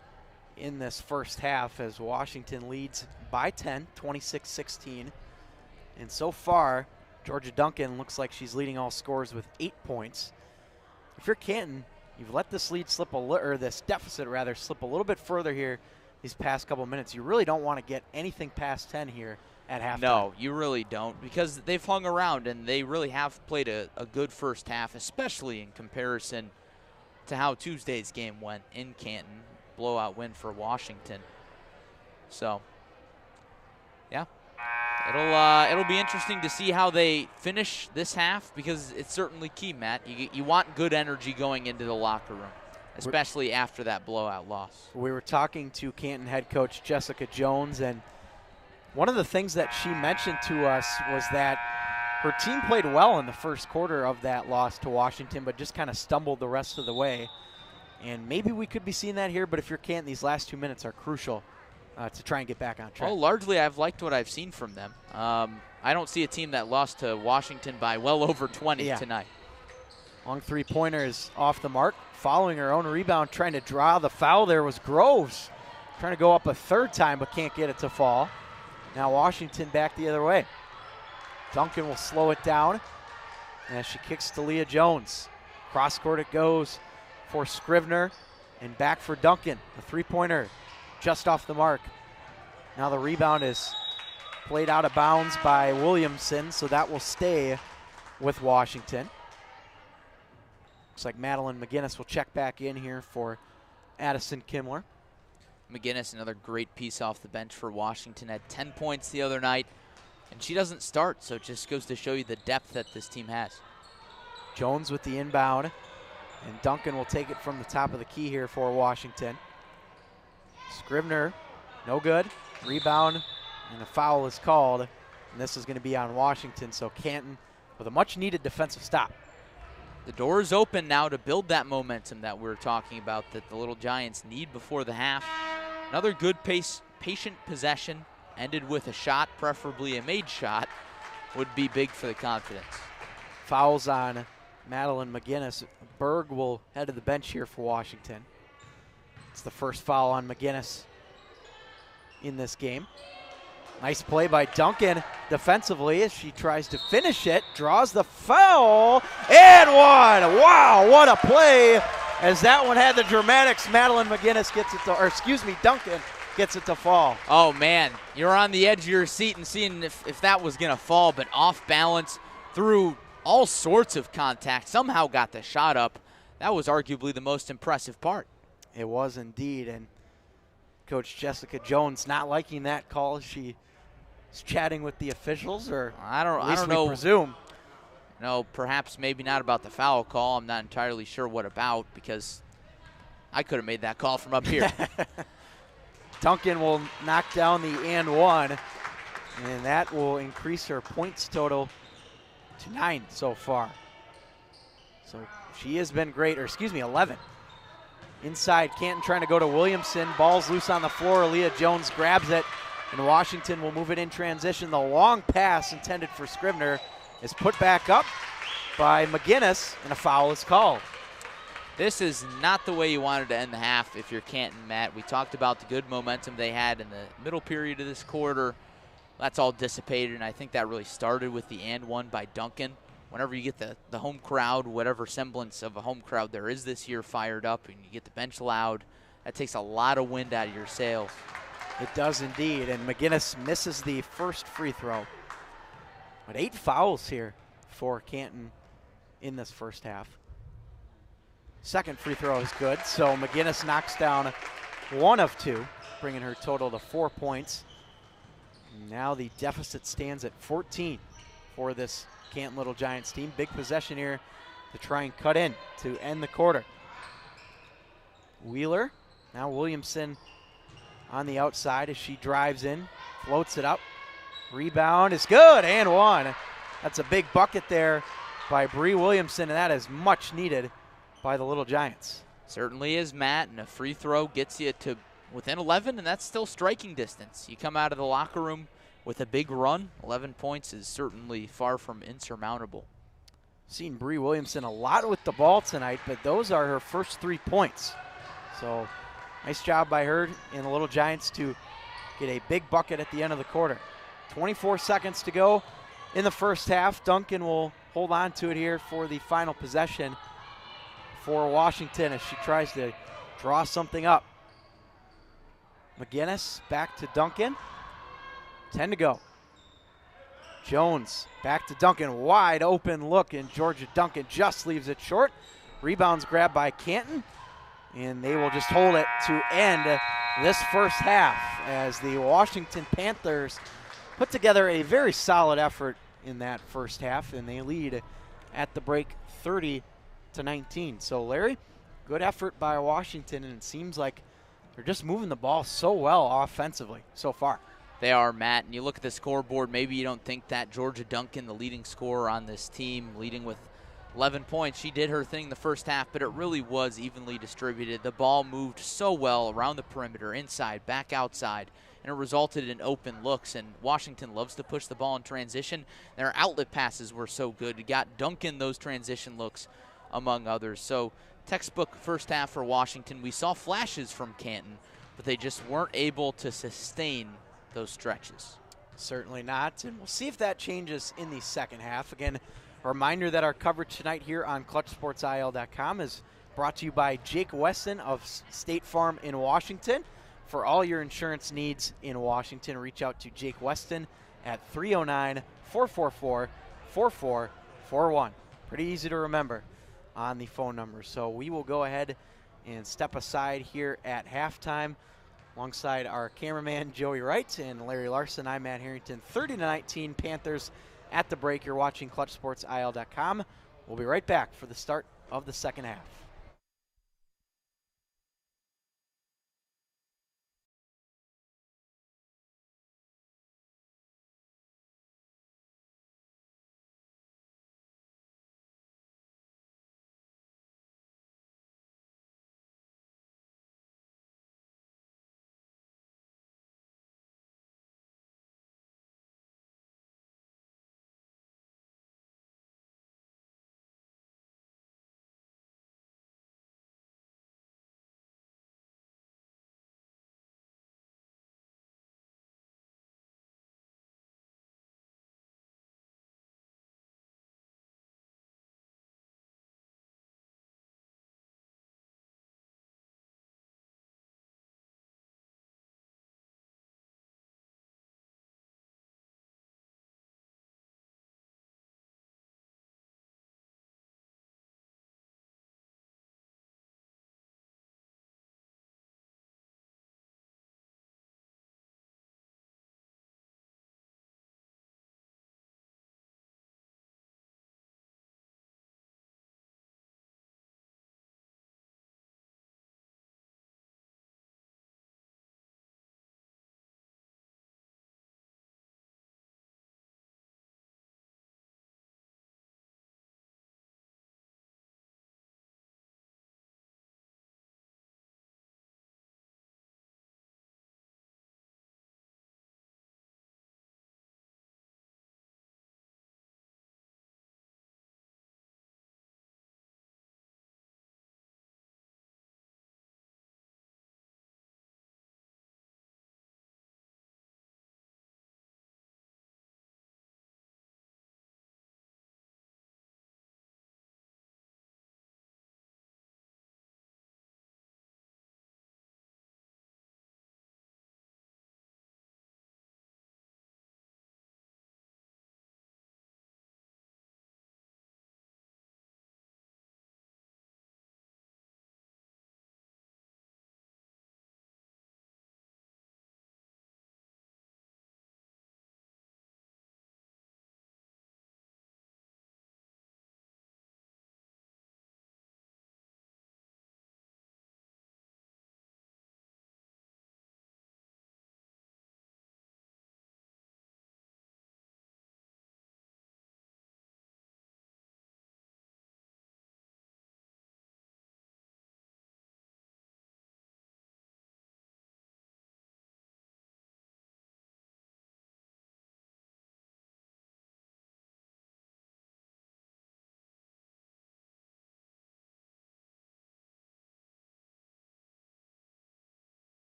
in this first half as Washington leads by 10, 26-16. And so far, Georgia Duncan looks like she's leading all scorers with 8 points. If you're Canton, you've let this lead slip or this deficit rather slip a little bit further here these past couple minutes. You really don't want to get anything past 10 here at halftime. No, you really don't, because they've hung around and they really have played a good first half, especially in comparison to how Tuesday's game went in Canton. Blowout win for Washington. So, yeah. It'll be interesting to see how they finish this half, because it's certainly key, Matt. You want good energy going into the locker room, especially after that blowout loss. We were talking to Canton head coach Jessica Jones, and one of the things that she mentioned to us was that her team played well in the first quarter of that loss to Washington, but just kind of stumbled the rest of the way. And maybe we could be seeing that here, but if you're Canton, these last 2 minutes are crucial to try and get back on track. Well, largely I've liked what I've seen from them. I don't see a team that lost to Washington by well over 20 tonight. Long three-pointer is off the mark. Following her own rebound, trying to draw the foul there was Groves. Trying to go up a third time, but can't get it to fall. Now Washington back the other way. Duncan will slow it down as she kicks to Leah Jones. Cross court it goes for Scrivener, and back for Duncan. The three-pointer just off the mark. Now the rebound is played out of bounds by Williamson, so that will stay with Washington. Looks like Madeline McGinnis will check back in here for Addison Kimmler. McGinnis, another great piece off the bench for Washington, had 10 points the other night, and she doesn't start, so it just goes to show you the depth that this team has. Jones with the inbound, and Duncan will take it from the top of the key here for Washington. Scrivener, no good. Rebound, and a foul is called, and this is going to be on Washington, so Canton with a much-needed defensive stop. The door is open now to build that momentum that we're talking about that the Little Giants need before the half. Another good patient possession ended with a shot, preferably a made shot, would be big for the confidence. Fouls on Madeline McGinnis. Berg will head to the bench here for Washington. It's the first foul on McGinnis in this game. Nice play by Duncan defensively as she tries to finish it, draws the foul, and one. Wow, what a play as that one had the dramatics. Madeline McGinnis gets it to, or excuse me, Duncan gets it to fall. Oh man, you're on the edge of your seat and seeing if that was gonna fall, but off balance through all sorts of contact, somehow got the shot up. That was arguably the most impressive part. It was indeed, and Coach Jessica Jones not liking that call. She is chatting with the officials, or I don't know. Presume. No, perhaps maybe not about the foul call. I'm not entirely sure what about, because I could have made that call from up here. Duncan will knock down the and one, and that will increase her points total to 9 so far. So she has been great, or excuse me, 11. Inside, Canton trying to go to Williamson. Ball's loose on the floor. Aaliyah Jones grabs it, and Washington will move it in transition. The long pass intended for Scribner is put back up by McGinnis, and a foul is called. This is not the way you wanted to end the half if you're Canton, Matt. We talked about the good momentum they had in the middle period of this quarter. That's all dissipated, and I think that really started with the and one by Duncan. Whenever you get the home crowd, whatever semblance of a home crowd there is this year, fired up, and you get the bench loud, that takes a lot of wind out of your sails. It does indeed, and McGinnis misses the first free throw. But 8 fouls here for Canton in this first half. Second free throw is good, so McGinnis knocks down 1 of 2, bringing her total to 4 points. Now the deficit stands at 14 for this Canton Little Giants team. Big possession here to try and cut in to end the quarter. Wheeler, now Williamson on the outside as she drives in, floats it up. Rebound is good, and one. That's a big bucket there by Bree Williamson, and that is much needed by the Little Giants. Certainly is, Matt, and a free throw gets you to within 11, and that's still striking distance. You come out of the locker room with a big run. 11 points is certainly far from insurmountable. Seen Bree Williamson a lot with the ball tonight, but those are her first 3 points. So nice job by her and the Little Giants to get a big bucket at the end of the quarter. 24 seconds to go in the first half. Duncan will hold on to it here for the final possession for Washington as she tries to draw something up. McGinnis back to Duncan. 10 to go. Jones back to Duncan. Wide open look, and Georgia Duncan just leaves it short. Rebounds grabbed by Canton, and they will just hold it to end this first half as the Washington Panthers put together a very solid effort in that first half, and they lead at the break 30-19. So Larry, good effort by Washington, and it seems like they're just moving the ball so well offensively so far. They are, Matt, and you look at the scoreboard, maybe you don't think that Georgia Duncan, the leading scorer on this team, leading with 11 points, she did her thing the first half, but it really was evenly distributed. The ball moved so well around the perimeter, inside, back outside, and it resulted in open looks, and Washington loves to push the ball in transition. Their outlet passes were so good. It got Duncan those transition looks, among others. So textbook first half for Washington. We saw flashes from Canton, but they just weren't able to sustain those stretches. Certainly not, and we'll see if that changes in the second half. Again, a reminder that our coverage tonight here on ClutchSportsIL.com is brought to you by Jake Weston of State Farm in Washington. For all your insurance needs in Washington, reach out to Jake Weston at 309-444-4441. Pretty easy to remember on the phone number. So we will go ahead and step aside here at halftime. Alongside our cameraman, Joey Wright, and Larry Larson, I'm Matt Harrington. 30-19 Panthers at the break. You're watching ClutchSportsIL.com. We'll be right back for the start of the second half.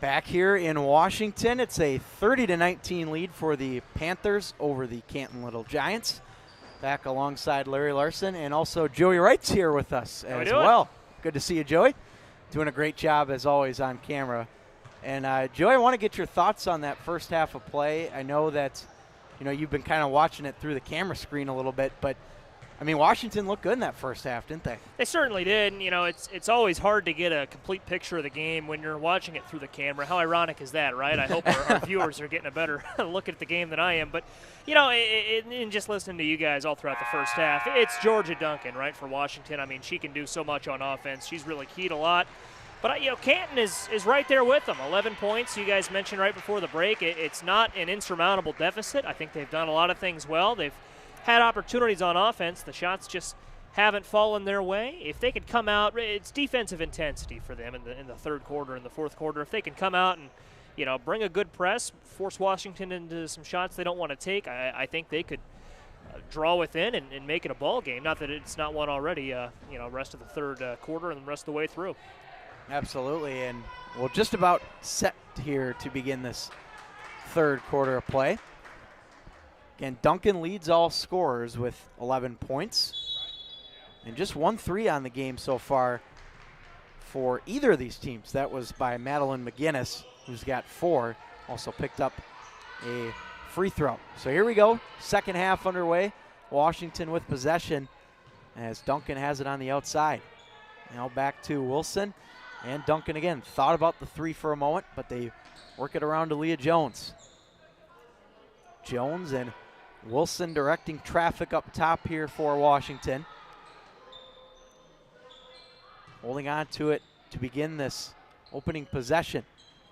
Back here in Washington, it's a 30-19 lead for the Panthers over the Canton Little Giants. Back alongside Larry Larson, and also Joey Wright's here with us as well. Good to see you, Joey. Doing a great job as always on camera. And Joey, I want to get your thoughts on that first half of play. I know that you've been kind of watching it through the camera screen a little bit, but I mean, Washington looked good in that first half, didn't they? They certainly did. And, it's always hard to get a complete picture of the game when you're watching it through the camera. How ironic is that, right? I hope our viewers are getting a better look at the game than I am. But, and just listening to you guys all throughout the first half, it's Georgia Duncan, right, for Washington. I mean, she can do so much on offense. She's really keyed a lot. But, Canton is right there with them. 11 points, you guys mentioned right before the break. It's not an insurmountable deficit. I think they've done a lot of things well. They've had opportunities on offense. The shots just haven't fallen their way. If they could come out, it's defensive intensity for them in the third quarter and the fourth quarter. If they can come out and, bring a good press, force Washington into some shots they don't want to take, I think they could draw within and make it a ball game. Not that it's not one already, rest of the third quarter and the rest of the way through. Absolutely, and we'll just about set here to begin this third quarter of play. Again, Duncan leads all scorers with 11 points. And just 1 3 on the game so far for either of these teams. That was by Madeline McGinnis, who's got 4. Also picked up a free throw. So here we go, second half underway. Washington with possession as Duncan has it on the outside. Now back to Wilson. And Duncan again thought about the 3 for a moment, but they work it around to Leah Jones. Jones and Wilson directing traffic up top here for Washington. Holding on to it to begin this opening possession.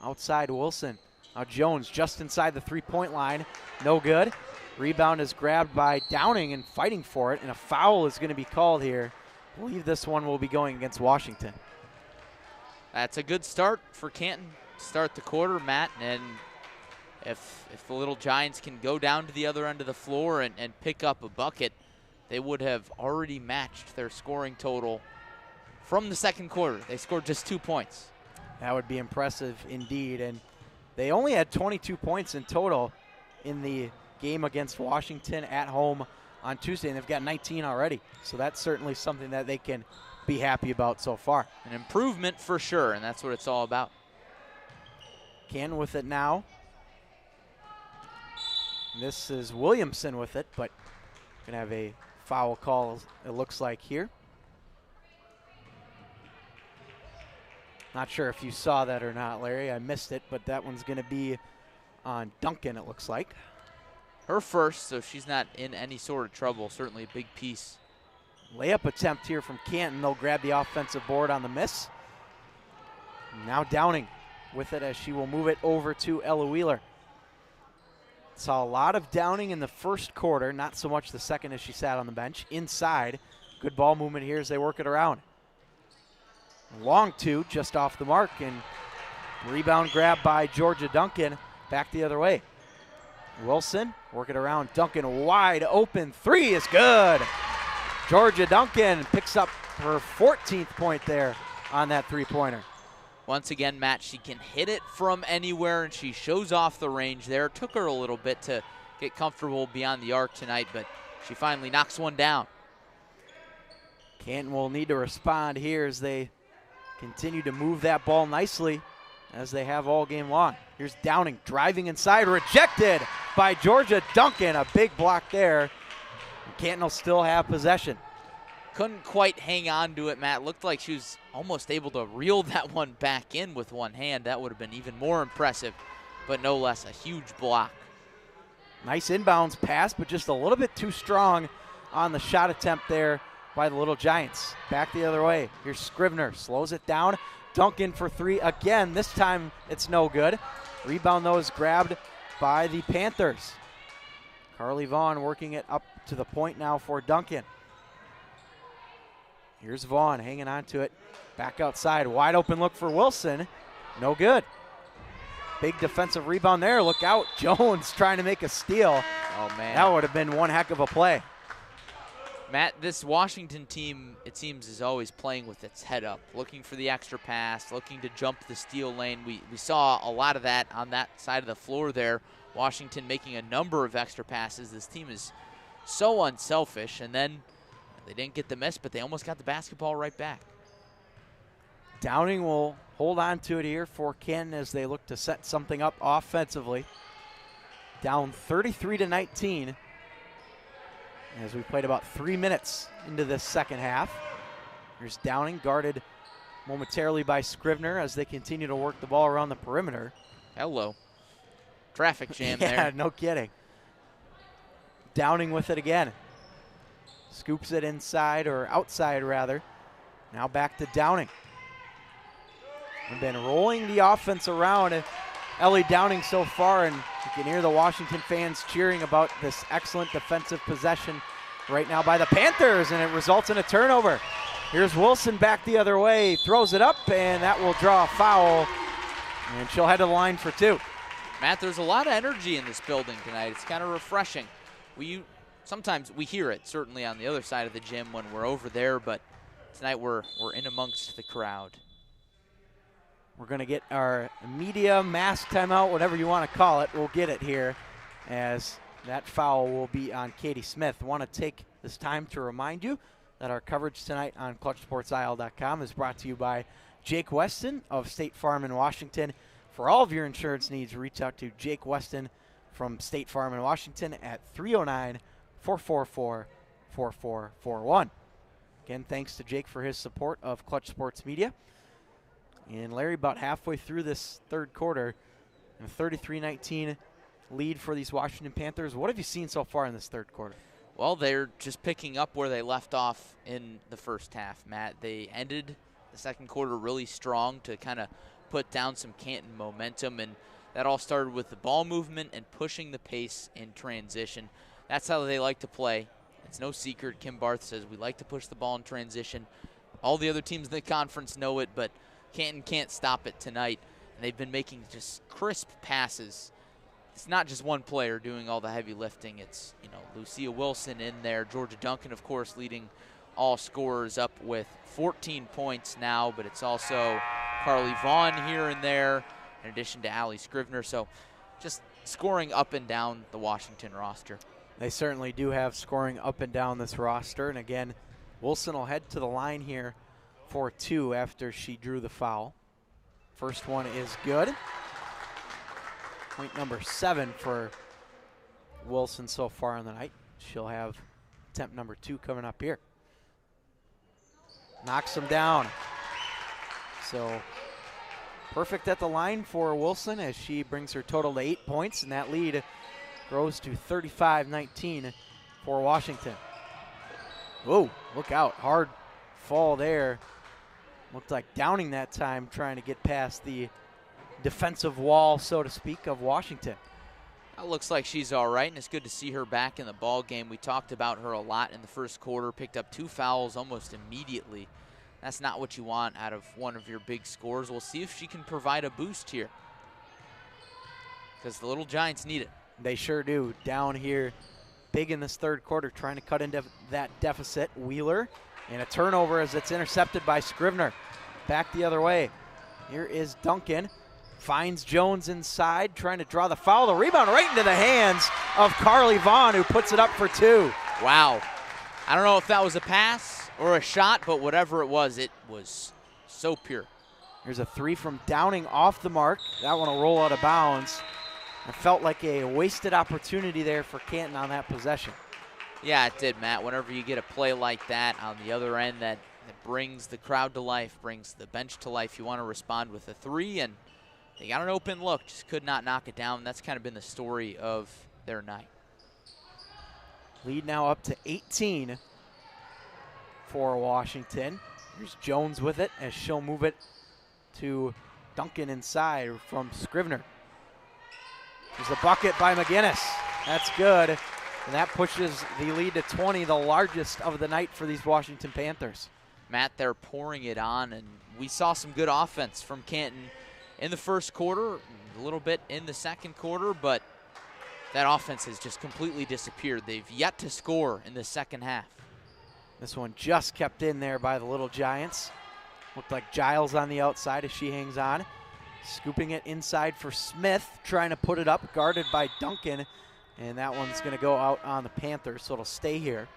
Outside Wilson. Now Jones just inside the 3-point line. No good. Rebound is grabbed by Downing and fighting for it, and a foul is going to be called here. I believe this one will be going against Washington. That's a good start for Canton to start the quarter, Matt, and if the Little Giants can go down to the other end of the floor and pick up a bucket, they would have already matched their scoring total from the second quarter. They scored just 2 points. That would be impressive indeed, and they only had 22 points in total in the game against Washington at home on Tuesday, and they've got 19 already. So that's certainly something that they can be happy about so far. An improvement for sure, and that's what it's all about. Canton with it now. This is Williamson with it, but going to have a foul call, it looks like here. Not sure if you saw that or not, Larry. I missed it, but that one's going to be on Duncan, it looks like. Her first, so she's not in any sort of trouble. Certainly a big piece. Layup attempt here from Canton. They'll grab the offensive board on the miss. Now Downing with it as she will move it over to Ella Wheeler. Saw a lot of Downing in the first quarter, not so much the second as she sat on the bench. Inside, good ball movement here as they work it around. Long 2, just off the mark, and rebound grab by Georgia Duncan, back the other way. Wilson, work it around, Duncan wide open, 3 is good. Georgia Duncan picks up her 14th point there on that 3-pointer. Once again, Matt, she can hit it from anywhere, and she shows off the range there. It took her a little bit to get comfortable beyond the arc tonight, but she finally knocks one down. Canton will need to respond here as they continue to move that ball nicely as they have all game long. Here's Downing driving inside, rejected by Georgia Duncan. A big block there. Canton will still have possession. Couldn't quite hang on to it, Matt. Looked like she was almost able to reel that one back in with one hand. That would have been even more impressive, but no less a huge block. Nice inbounds pass, but just a little bit too strong on the shot attempt there by the Little Giants. Back the other way. Here's Scrivener, slows it down. Duncan for 3 again. This time it's no good. Rebound, though, is grabbed by the Panthers. Carly Vaughn working it up to the point now for Duncan. Here's Vaughn hanging on to it. Back outside, wide open look for Wilson. No good. Big defensive rebound there. Look out. Jones trying to make a steal. Oh, man. That would have been one heck of a play. Matt, this Washington team, it seems, is always playing with its head up, looking for the extra pass, looking to jump the steal lane. We saw a lot of that on that side of the floor there. Washington making a number of extra passes. This team is so unselfish, and then they didn't get the miss, but they almost got the basketball right back. Downing will hold on to it here for Canton as they look to set something up offensively. Down 33-19 as we played about 3 minutes into this second half. Here's Downing, guarded momentarily by Scrivener as they continue to work the ball around the perimeter. Hello. Traffic jam there. Yeah, no kidding. Downing with it again. Scoops it inside, or outside rather. Now back to Downing. And been rolling the offense around Ellie Downing so far, and you can hear the Washington fans cheering about this excellent defensive possession right now by the Panthers, and it results in a turnover. Here's Wilson back the other way, throws it up, and that will draw a foul, and she'll head to the line for 2. Matt, there's a lot of energy in this building tonight. It's kind of refreshing. Sometimes we hear it, certainly on the other side of the gym when we're over there, but tonight we're in amongst the crowd. We're going to get our media mask timeout, whatever you want to call it. We'll get it here as that foul will be on Katie Smith. I want to take this time to remind you that our coverage tonight on ClutchSportsIL.com is brought to you by Jake Weston of State Farm in Washington. For all of your insurance needs, reach out to Jake Weston from State Farm in Washington at 309-444-4441. Again, thanks to Jake for his support of Clutch Sports Media. And Larry, about halfway through this third quarter, a 33-19 lead for these Washington Panthers. What have you seen so far in this third quarter? Well, they're just picking up where they left off in the first half, Matt. They ended the second quarter really strong to kind of put down some Canton momentum, and that all started with the ball movement and pushing the pace in transition. That's how they like to play. It's no secret. Kim Barth says we like to push the ball in transition. All the other teams in the conference know it, but Canton can't stop it tonight, and they've been making just crisp passes. It's not just one player doing all the heavy lifting. It's, Lucia Wilson in there. Georgia Duncan, of course, leading all scorers up with 14 points now, but it's also Carly Vaughn here and there, in addition to Allie Scrivener. So just scoring up and down the Washington roster. They certainly do have scoring up and down this roster, and again, Wilson will head to the line here for 2 after she drew the foul. First one is good. Point number 7 for Wilson so far on the night. She'll have attempt number 2 coming up here. Knocks him down. So perfect at the line for Wilson as she brings her total to 8 points, and that lead grows to 35-19 for Washington. Whoa, look out. Hard fall there. Looked like Downing that time, trying to get past the defensive wall, so to speak, of Washington. It looks like she's all right, and it's good to see her back in the ball game. We talked about her a lot in the first quarter, picked up 2 fouls almost immediately. That's not what you want out of one of your big scores. We'll see if she can provide a boost here, because the Little Giants need it. They sure do. Down here big in this third quarter, trying to cut into that deficit. Wheeler, and a turnover as it's intercepted by Scrivener. Back the other way. Here is Duncan. Finds Jones inside, trying to draw the foul. The rebound right into the hands of Carly Vaughn, who puts it up for 2. Wow. I don't know if that was a pass or a shot, but whatever it was so pure. Here's a 3 from Downing off the mark. That one will roll out of bounds. It felt like a wasted opportunity there for Canton on that possession. Yeah, it did, Matt. Whenever you get a play like that on the other end that brings the crowd to life, brings the bench to life, you want to respond with a 3, and they got an open look, just could not knock it down. That's kind of been the story of their night. Lead now up to 18 for Washington. Here's Jones with it as she'll move it to Duncan inside from Scrivener. There's a bucket by McGinnis. That's good. And that pushes the lead to 20, the largest of the night for these Washington Panthers. Matt, they're pouring it on, and we saw some good offense from Canton in the first quarter, a little bit in the second quarter, but that offense has just completely disappeared. They've yet to score in the second half. This one just kept in there by the Little Giants. Looked like Giles on the outside as she hangs on. Scooping it inside for Smith, trying to put it up, guarded by Duncan. And that one's going to go out on the Panthers, so it'll stay here.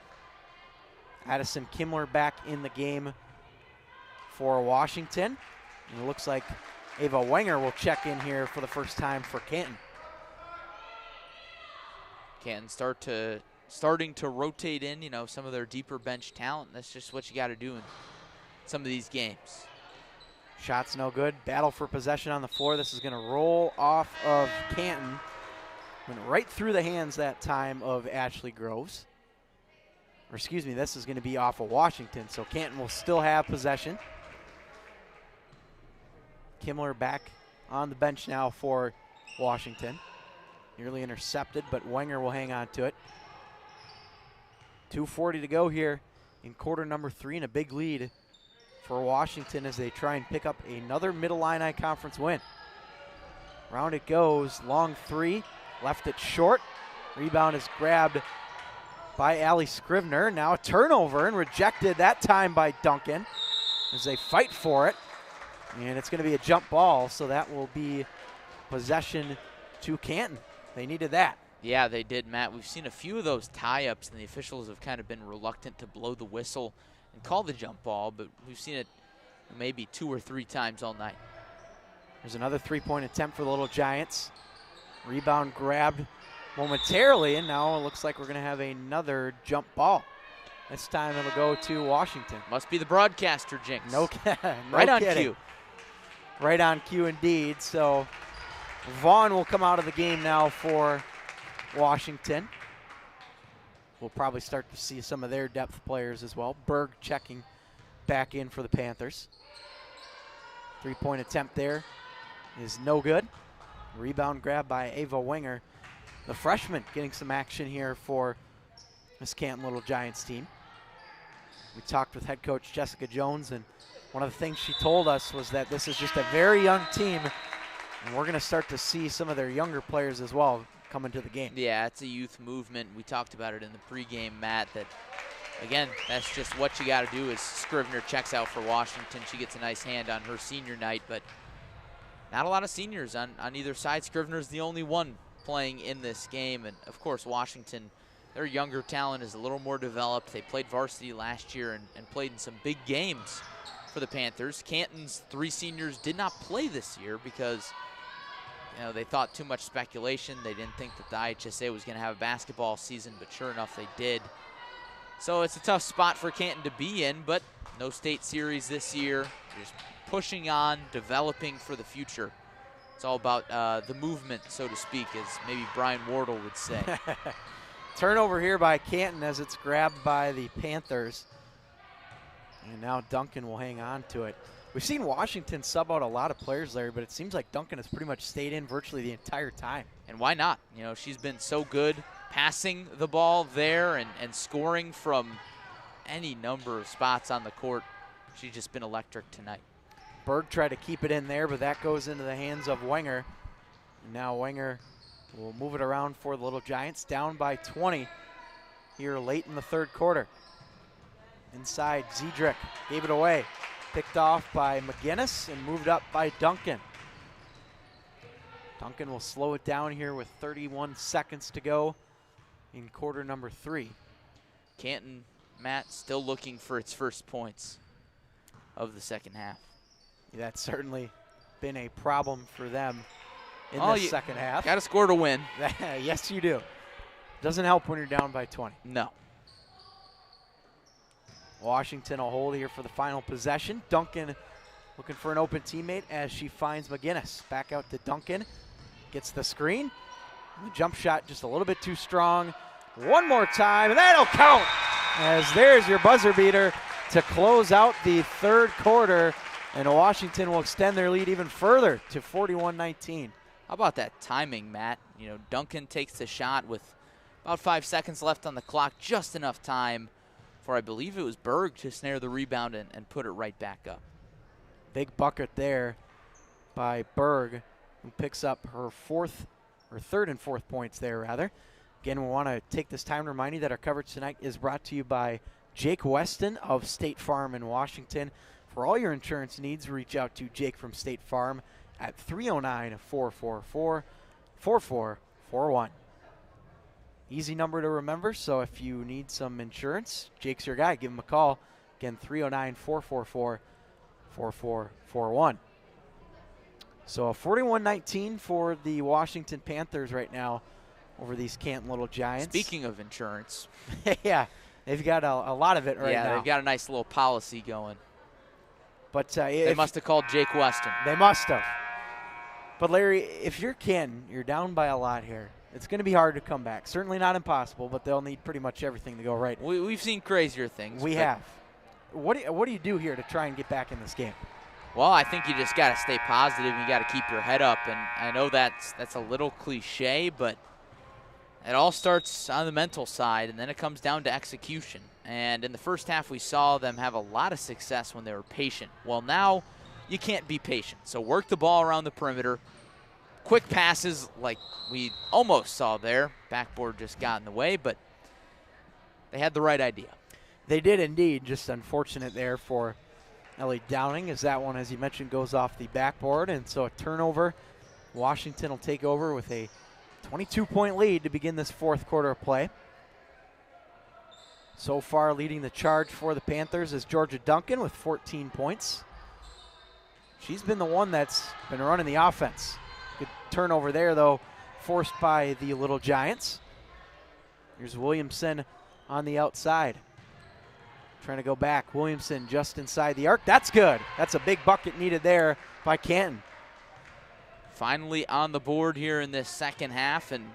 Addison Kimler back in the game for Washington. And it looks like Ava Wenger will check in here for the first time for Canton. Canton starting to rotate in, you know, some of their deeper bench talent. That's just what you got to do in some of these games. Shot's no good. Battle for possession on the floor. This is going to roll off of Canton. Went right through the hands that time of Ashley Groves. Or excuse me, this is going to be off of Washington, so Canton will still have possession. Kimler back on the bench now for Washington. Nearly intercepted, but Wenger will hang on to it. 2:40 to go here in quarter number 3, and a big lead for Washington as they try and pick up another Mid-Illini Conference win. Round it goes, long three, left it short. Rebound is grabbed by Allie Scrivener. Now a turnover and rejected that time by Duncan as they fight for it. And it's going to be a jump ball, so that will be possession to Canton. They needed that. Yeah, they did, Matt. We've seen a few of those tie-ups, and the officials have kind of been reluctant to blow the whistle and call the jump ball, but we've seen it maybe 2 or 3 times all night. There's another three-point attempt for the Little Giants. Rebound grabbed momentarily, and now it looks like we're going to have another jump ball. This time it'll go to Washington. Must be the broadcaster jinx. No right on kidding. cue. Right on cue indeed. So Vaughn will come out of the game now for Washington. We'll probably start to see some of their depth players as well. Berg checking back in for the Panthers. Three-point attempt there is no good. Rebound grab by Ava Wenger. The freshman getting some action here for this Canton Little Giants team. We talked with head coach Jessica Jones, and one of the things she told us was that this is just a very young team, and we're going to start to see some of their younger players as well come into the game. Yeah, it's a youth movement. We talked about it in the pregame, Matt, that, again, that's just what you got to do. Is Scrivener checks out for Washington. She gets a nice hand on her senior night, but not a lot of seniors on either side. Scrivener's the only one playing in this game, and, of course, Washington, their younger talent is a little more developed. They played varsity last year and played in some big games for the Panthers. Canton's 3 seniors did not play this year because, you know, they thought too much speculation. They didn't think that the IHSA was going to have a basketball season, but sure enough, they did. So it's a tough spot for Canton to be in, but no state series this year. Just pushing on, developing for the future. It's all about the movement, so to speak, as maybe Brian Wardle would say. Turnover here by Canton as it's grabbed by the Panthers. And now Duncan will hang on to it. We've seen Washington sub out a lot of players there, but it seems like Duncan has pretty much stayed in virtually the entire time. And why not? You know, she's been so good passing the ball there and scoring from any number of spots on the court. She's just been electric tonight. Berg tried to keep it in there, but that goes into the hands of Wenger. And now Wenger will move it around for the Little Giants, down by 20 here late in the third quarter. Inside, Zedrick gave it away. Picked off by McGinnis and moved up by Duncan. Duncan will slow it down here with 31 seconds to go in quarter number 3. Canton, Matt, still looking for its first points of the second half. Yeah, that's certainly been a problem for them in this second half. Got to score to win. Yes, you do. Doesn't help when you're down by 20. No. Washington will hold here for the final possession. Duncan looking for an open teammate as she finds McGinnis. Back out to Duncan. Gets the screen. The jump shot just a little bit too strong. One more time, and that'll count. As there's your buzzer beater to close out the third quarter. And Washington will extend their lead even further to 41-19. How about that timing, Matt? You know, Duncan takes the shot with about 5 seconds left on the clock, just enough time for, I believe it was Berg, to snare the rebound and put it right back up. Big bucket there by Berg, who picks up her third and fourth points there, rather. Again, we want to take this time to remind you that our coverage tonight is brought to you by Jake Weston of State Farm in Washington. For all your insurance needs, reach out to Jake from State Farm at 309-444-4441. Easy number to remember, so if you need some insurance, Jake's your guy. Give him a call. Again, 309-444-4441. So 41-19 for the Washington Panthers right now over these Canton Little Giants. Speaking of insurance. Yeah, they've got a lot of it right now. Yeah, they've got a nice little policy going. But they must have called Jake Weston. They must have. But, Larry, if you're Canton, you're down by a lot here. It's going to be hard to come back. Certainly not impossible, but they'll need pretty much everything to go right. We've seen crazier things. We have. What do you do here to try and get back in this game? Well, I think you just got to stay positive. You got to keep your head up. And I know that's a little cliche, but it all starts on the mental side, and then it comes down to execution. And in the first half, we saw them have a lot of success when they were patient. Well, now you can't be patient. So work the ball around the perimeter. Quick passes like we almost saw there. Backboard just got in the way, but they had the right idea. They did indeed. Just unfortunate there for Ellie Downing, as that one, as you mentioned, goes off the backboard. And so a turnover. Washington will take over with a 22-point lead to begin this fourth quarter of play. So far leading the charge for the Panthers is Georgia Duncan with 14 points. She's been the one that's been running the offense. Good turnover there, though, forced by the Little Giants. Here's Williamson on the outside. Trying to go back. Williamson just inside the arc. That's good. That's a big bucket needed there by Canton. Finally on the board here in this second half, and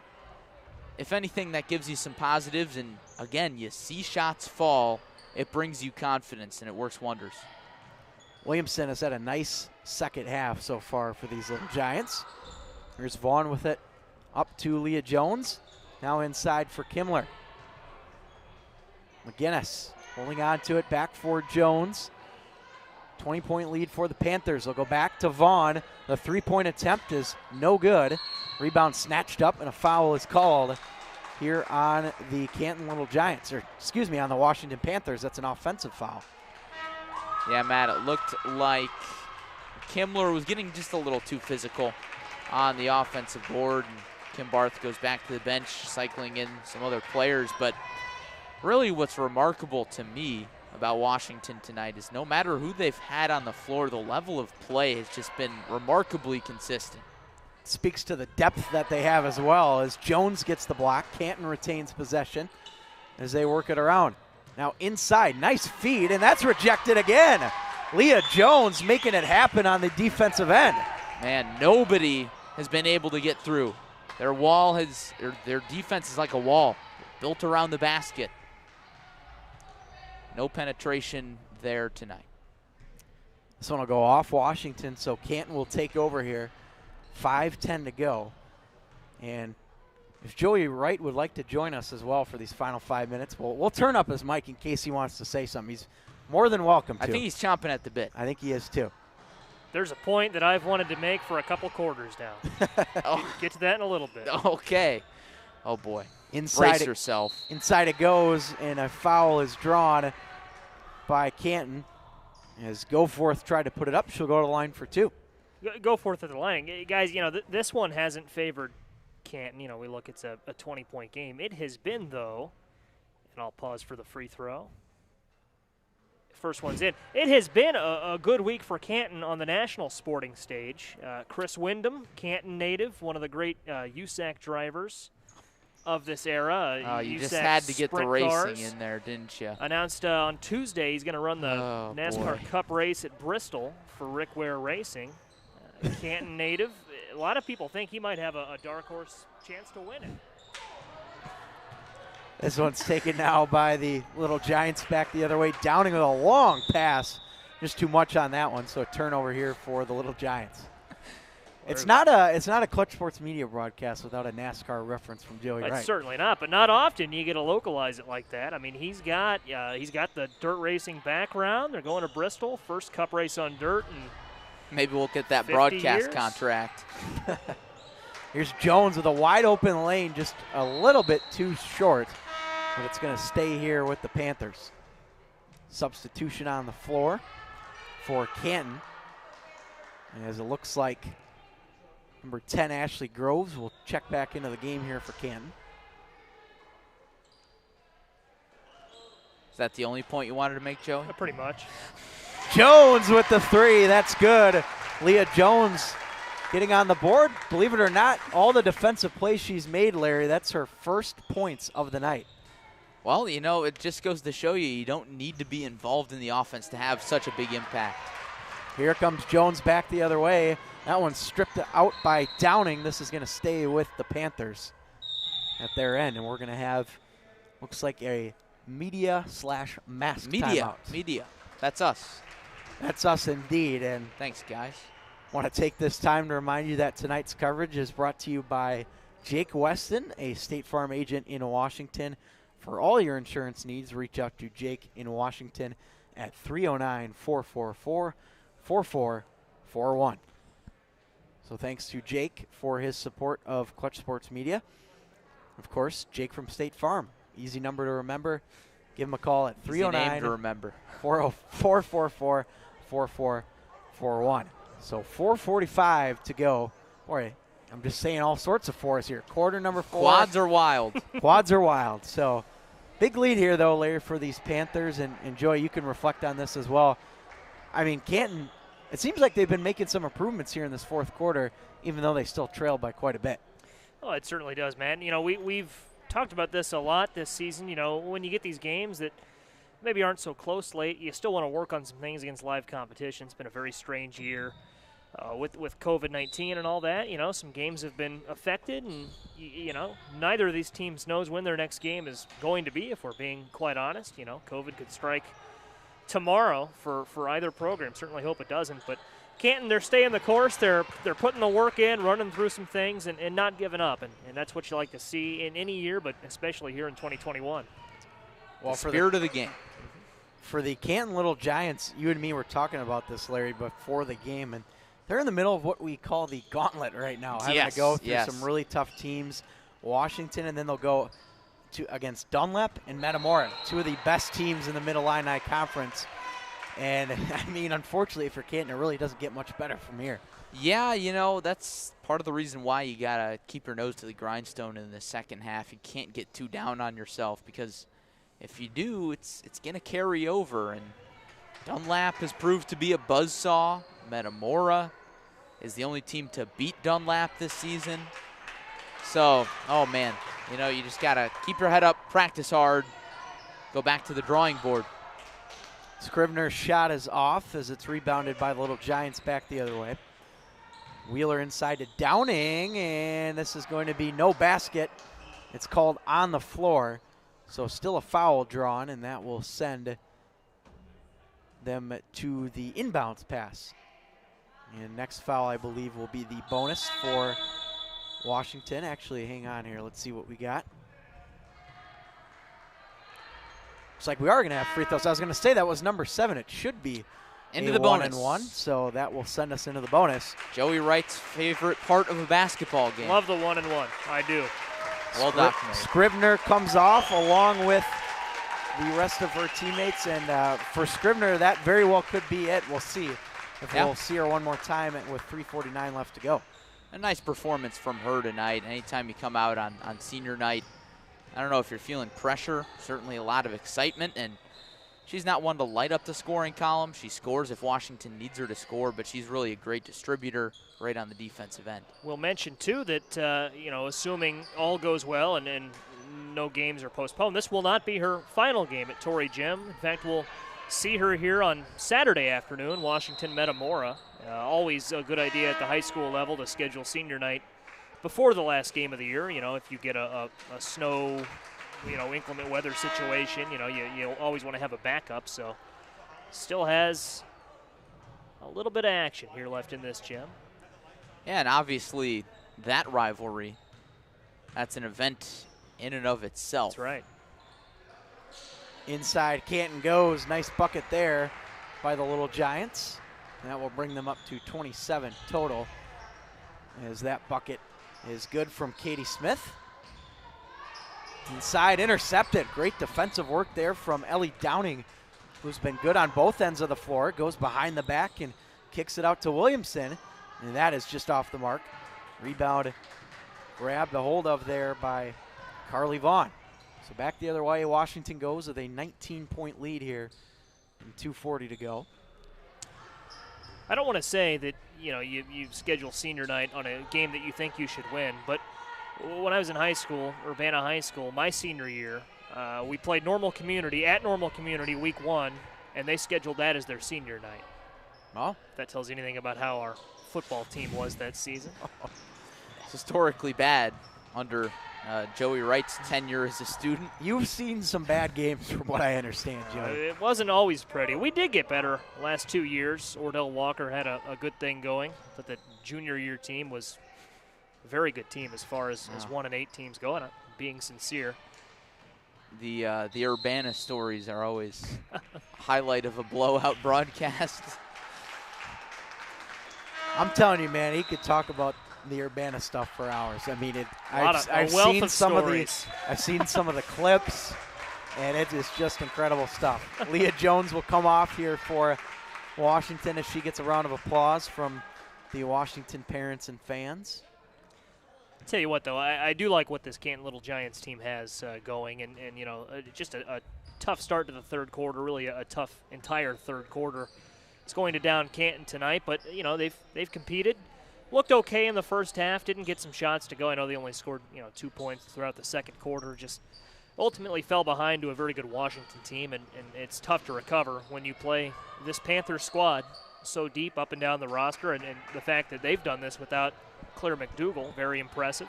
if anything, that gives you some positives. And again, you see shots fall, it brings you confidence, and it works wonders. Williamson has had a nice second half so far for these Little Giants. Here's Vaughn with it up to Leah Jones. Now inside for Kimler. McGinnis holding on to it, back for Jones. 20-point lead for the Panthers. They'll go back to Vaughn. The three-point attempt is no good. Rebound snatched up, and a foul is called here on the Canton Little Giants, or excuse me, on the Washington Panthers. That's an offensive foul. Yeah, Matt, it looked like Kimler was getting just a little too physical on the offensive board, and Kim Barth goes back to the bench, cycling in some other players. But really what's remarkable to me about Washington tonight is no matter who they've had on the floor, the level of play has just been remarkably consistent. Speaks to the depth that they have as well, as Jones gets the block. Canton retains possession as they work it around. Now inside, nice feed, and that's rejected again. Leah Jones making it happen on the defensive end. Man, nobody has been able to get through. Their defense is like a wall built around the basket. No penetration there tonight. This one will go off Washington, so Canton will take over here. 5:10 to go. And if Joey Wright would like to join us as well for these final 5 minutes, we'll turn up his mic in case he wants to say something. He's more than welcome to. I think he's chomping at the bit. I think he is too. There's a point that I've wanted to make for a couple quarters now. Oh. Get to that in a little bit. Okay. Oh, boy. Inside Brace yourself. Inside it goes, and a foul is drawn by Canton. As Goforth tried to put it up, she'll go to the line for two. Goforth at the line. Guys, this one hasn't favored Canton. We look, it's a 20-point game. It has been, though, and I'll pause for the free throw. First one's in. It has been a good week for Canton on the national sporting stage. Chris Wyndham, Canton native, one of the great USAC drivers of this era. You USAC just had to get the racing cars. in there, didn't you? Announced on Tuesday he's going to run the NASCAR boy. Cup race at Bristol for Rick Ware Racing. Canton native. A lot of people think he might have a dark horse chance to win it. This one's taken now by the Little Giants back the other way. Downing with a long pass. Just too much on that one, so a turnover here for the Little Giants. It's not a Clutch Sports Media broadcast without a NASCAR reference from Joey Wright. It's certainly not, but not often you get to localize it like that. I mean, he's got the dirt racing background. They're going to Bristol, first Cup race on dirt, and maybe we'll get that broadcast years. contract. Here's Jones with a wide open lane, just a little bit too short, but it's going to stay here with the Panthers. substitution on the floor for Canton, as it looks like number 10, Ashley Groves, will check back into the game here for Canton. Is that the only point you wanted to make, Joey? Pretty much. Jones with the 3. That's good. Leah Jones getting on the board. Believe it or not, all the defensive plays she's made, Larry, that's her first points of the night. Well, you know, it just goes to show you don't need to be involved in the offense to have such a big impact. Here comes Jones back the other way. That one's stripped out by Downing. This is going to stay with the Panthers at their end, and we're going to have, looks like a media/mask timeout. Media. That's us. That's us indeed. And thanks, guys. Want to take this time to remind you that tonight's coverage is brought to you by Jake Weston, a State Farm agent in Washington. For all your insurance needs, reach out to Jake in Washington at 309-444-4441. So thanks to Jake for his support of Clutch Sports Media. Of course, Jake from State Farm. Easy number to remember. Give him a call at 309-444-4441. So 4:45 to go. Boy, I'm just saying all sorts of fours here. Quarter number 4. Quads are wild. Quads are wild. So big lead here, though, Larry, for these Panthers. And Joy, you can reflect on this as well. I mean, Canton, it seems like they've been making some improvements here in this fourth quarter, even though they still trail by quite a bit. Oh, it certainly does, man. You know, we've talked about this a lot this season. You know, when you get these games that maybe aren't so close late, you still want to work on some things against live competition. It's been a very strange year with COVID-19 and all that. You know, some games have been affected, and, you know, neither of these teams knows when their next game is going to be, if we're being quite honest. You know, COVID could strike tomorrow for either program. Certainly hope it doesn't, but Canton, they're staying the course. They're putting the work in, running through some things, and not giving up. And that's what you like to see in any year, but especially here in 2021. Well, the spirit of the game. For the Canton Little Giants, you and me were talking about this, Larry, before the game, and they're in the middle of what we call the gauntlet right now. Having to go through some really tough teams, Washington, and then they'll go against Dunlap and Metamora, two of the best teams in the Mid-Illini Conference. And, I mean, unfortunately for Canton, it really doesn't get much better from here. Yeah, you know, that's part of the reason why you got to keep your nose to the grindstone in the second half. You can't get too down on yourself, because if you do, it's going to carry over. And Dunlap has proved to be a buzzsaw. Metamora is the only team to beat Dunlap this season. So, oh, man, you know, you just got to keep your head up, practice hard, go back to the drawing board. Scrivener's shot is off as it's rebounded by the Little Giants back the other way. Wheeler inside to Downing, and this is going to be no basket. It's called on the floor, so still a foul drawn, and that will send them to the inbounds pass. And next foul, I believe, will be the bonus for Washington. Actually, hang on here. Let's see what we got. Looks like we are going to have free throws. I was going to say that was number 7. It should be into the bonus. 1-and-1, so that will send us into the bonus. Joey Wright's favorite part of a basketball game. Love the 1-and-1. I do. Well documented. Scrivener comes off along with the rest of her teammates, and for Scrivener, that very well could be it. We'll see if we'll see her one more time with 3:49 left to go. A nice performance from her tonight. Anytime you come out on senior night, I don't know if you're feeling pressure, certainly a lot of excitement, and she's not one to light up the scoring column. She scores if Washington needs her to score, but she's really a great distributor right on the defensive end. We'll mention, too, that, you know, assuming all goes well and no games are postponed, this will not be her final game at Torrey Gym. In fact, we'll see her here on Saturday afternoon, Washington Metamora. Always a good idea at the high school level to schedule senior night before the last game of the year. You know, if you get a snow, you know, inclement weather situation, you know, you always want to have a backup. So still has a little bit of action here left in this gym. Yeah, and obviously that rivalry, that's an event in and of itself. That's right. Inside Canton goes. Nice bucket there by the Little Giants. And that will bring them up to 27 total, as that bucket is good from Katie Smith. Inside, intercepted. Great defensive work there from Ellie Downing who's been good on both ends of the floor, goes behind the back and kicks it out to Williamson, and that is just off the mark. Rebound grabbed a hold of there by Carly Vaughn. So back the other way, Washington goes with a 19-point lead here and 2:40 to go. I don't want to say that, you schedule senior night on a game that you think you should win, but when I was in high school, Urbana High School, my senior year, we played Normal Community at Normal Community week 1, and they scheduled that as their senior night. Well, if that tells you anything about how our football team was that season. It's historically bad under Joey Wright's tenure as a student. You've seen some bad games from what I understand, Joey. It wasn't always pretty. We did get better the last 2 years. Ordell Walker had a good thing going, but the junior year team was a very good team as far as 1-8 teams go, and I'm being sincere. The Urbana stories are always a highlight of a blowout broadcast. I'm telling you, man, he could talk about the Urbana stuff for hours. I mean, I've seen some of the clips, and it is just incredible stuff. Leah Jones will come off here for Washington as she gets a round of applause from the Washington parents and fans. I'll tell you what, though, I do like what this Canton Little Giants team has going, and just a tough start to the third quarter, really a tough entire third quarter. It's going to down Canton tonight, but they've competed, looked okay in the first half, didn't get some shots to go. I know they only scored 2 points throughout the second quarter, just ultimately fell behind to a very good Washington team, and it's tough to recover when you play this Panthers squad so deep up and down the roster, and the fact that they've done this without Claire McDougal, very impressive.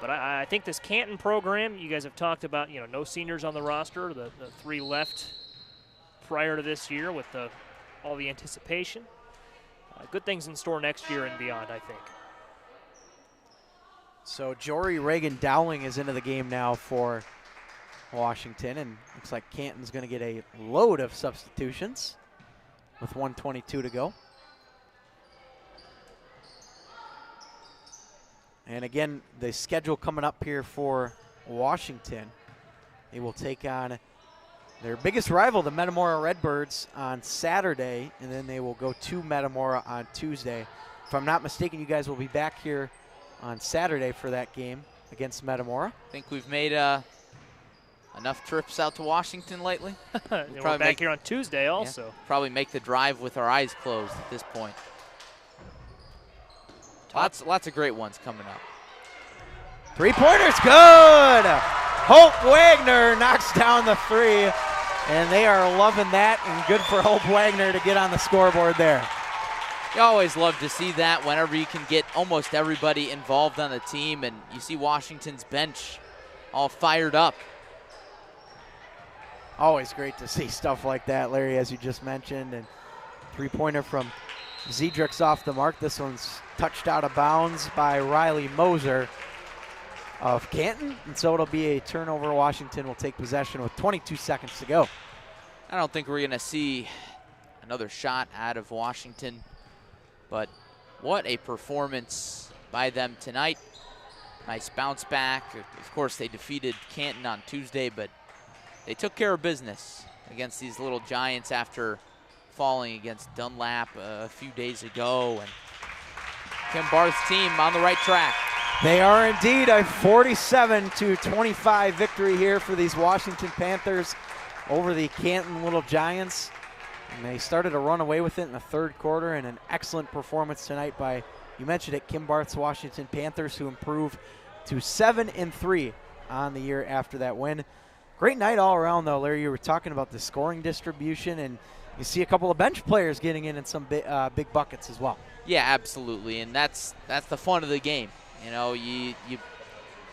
But I think this Canton program, you guys have talked about, no seniors on the roster, the 3 left prior to this year with all the anticipation. Good things in store next year and beyond, I think. So Jory Reagan Dowling is into the game now for Washington, and looks like Canton's going to get a load of substitutions with 1:22 to go. And again, the schedule coming up here for Washington, they will take on their biggest rival, the Metamora Redbirds, on Saturday, and then they will go to Metamora on Tuesday. If I'm not mistaken, you guys will be back here on Saturday for that game against Metamora. I think we've made enough trips out to Washington lately. We're back here on Tuesday also. Yeah, probably make the drive with our eyes closed at this point. Lots of great ones coming up. 3-pointer's good! Hope Wagner knocks down the 3, and they are loving that, and good for Hope Wagner to get on the scoreboard there. You always love to see that whenever you can get almost everybody involved on the team, and you see Washington's bench all fired up. Always great to see stuff like that, Larry, as you just mentioned. And 3-pointer from Zedrick's off the mark. This one's touched out of bounds by Riley Moser of Canton, and so it'll be a turnover. Washington will take possession with 22 seconds to go. I don't think we're going to see another shot out of Washington, but what a performance by them tonight. Nice bounce back. Of course, they defeated Canton on Tuesday, but they took care of business against these little Giants after falling against Dunlap a few days ago. And Kim Barth's team on the right track. They are indeed. A 47-25 victory here for these Washington Panthers over the Canton Little Giants. And they started to run away with it in the third quarter, and an excellent performance tonight by, you mentioned it, Kim Barth's Washington Panthers, who improved to 7-3 on the year after that win. Great night all around, though, Larry. You were talking about the scoring distribution, and you see a couple of bench players getting in some big buckets as well. Yeah, absolutely, and that's the fun of the game. You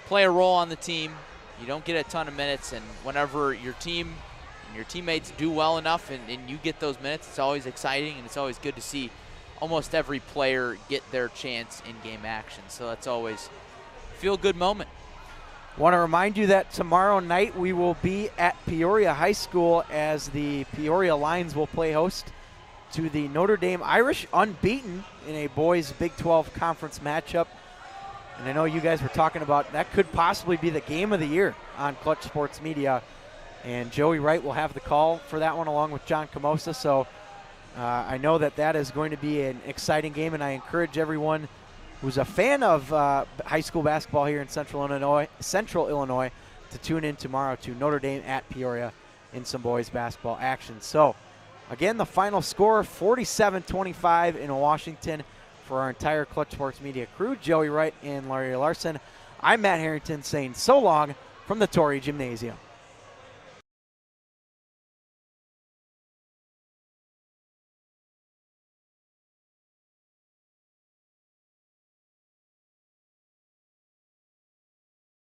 play a role on the team. You don't get a ton of minutes, and whenever your team and your teammates do well enough and you get those minutes, it's always exciting, and it's always good to see almost every player get their chance in game action. So that's always a feel-good moment. Want to remind you that tomorrow night we will be at Peoria High School as the Peoria Lions will play host to the Notre Dame Irish, unbeaten in a boys Big 12 conference matchup. And I know you guys were talking about that could possibly be the game of the year on Clutch Sports Media And Joey Wright will have the call for that one along with John Camosa. So I know that is going to be an exciting game, and I encourage everyone who's a fan of high school basketball here in Central Illinois to tune in tomorrow to Notre Dame at Peoria in some boys basketball action. So again, the final score, 47-25 in Washington. For our entire Clutch Sports Media crew, Joey Wright and Larry Larson, I'm Matt Harrington saying so long from the Torrey Gymnasium.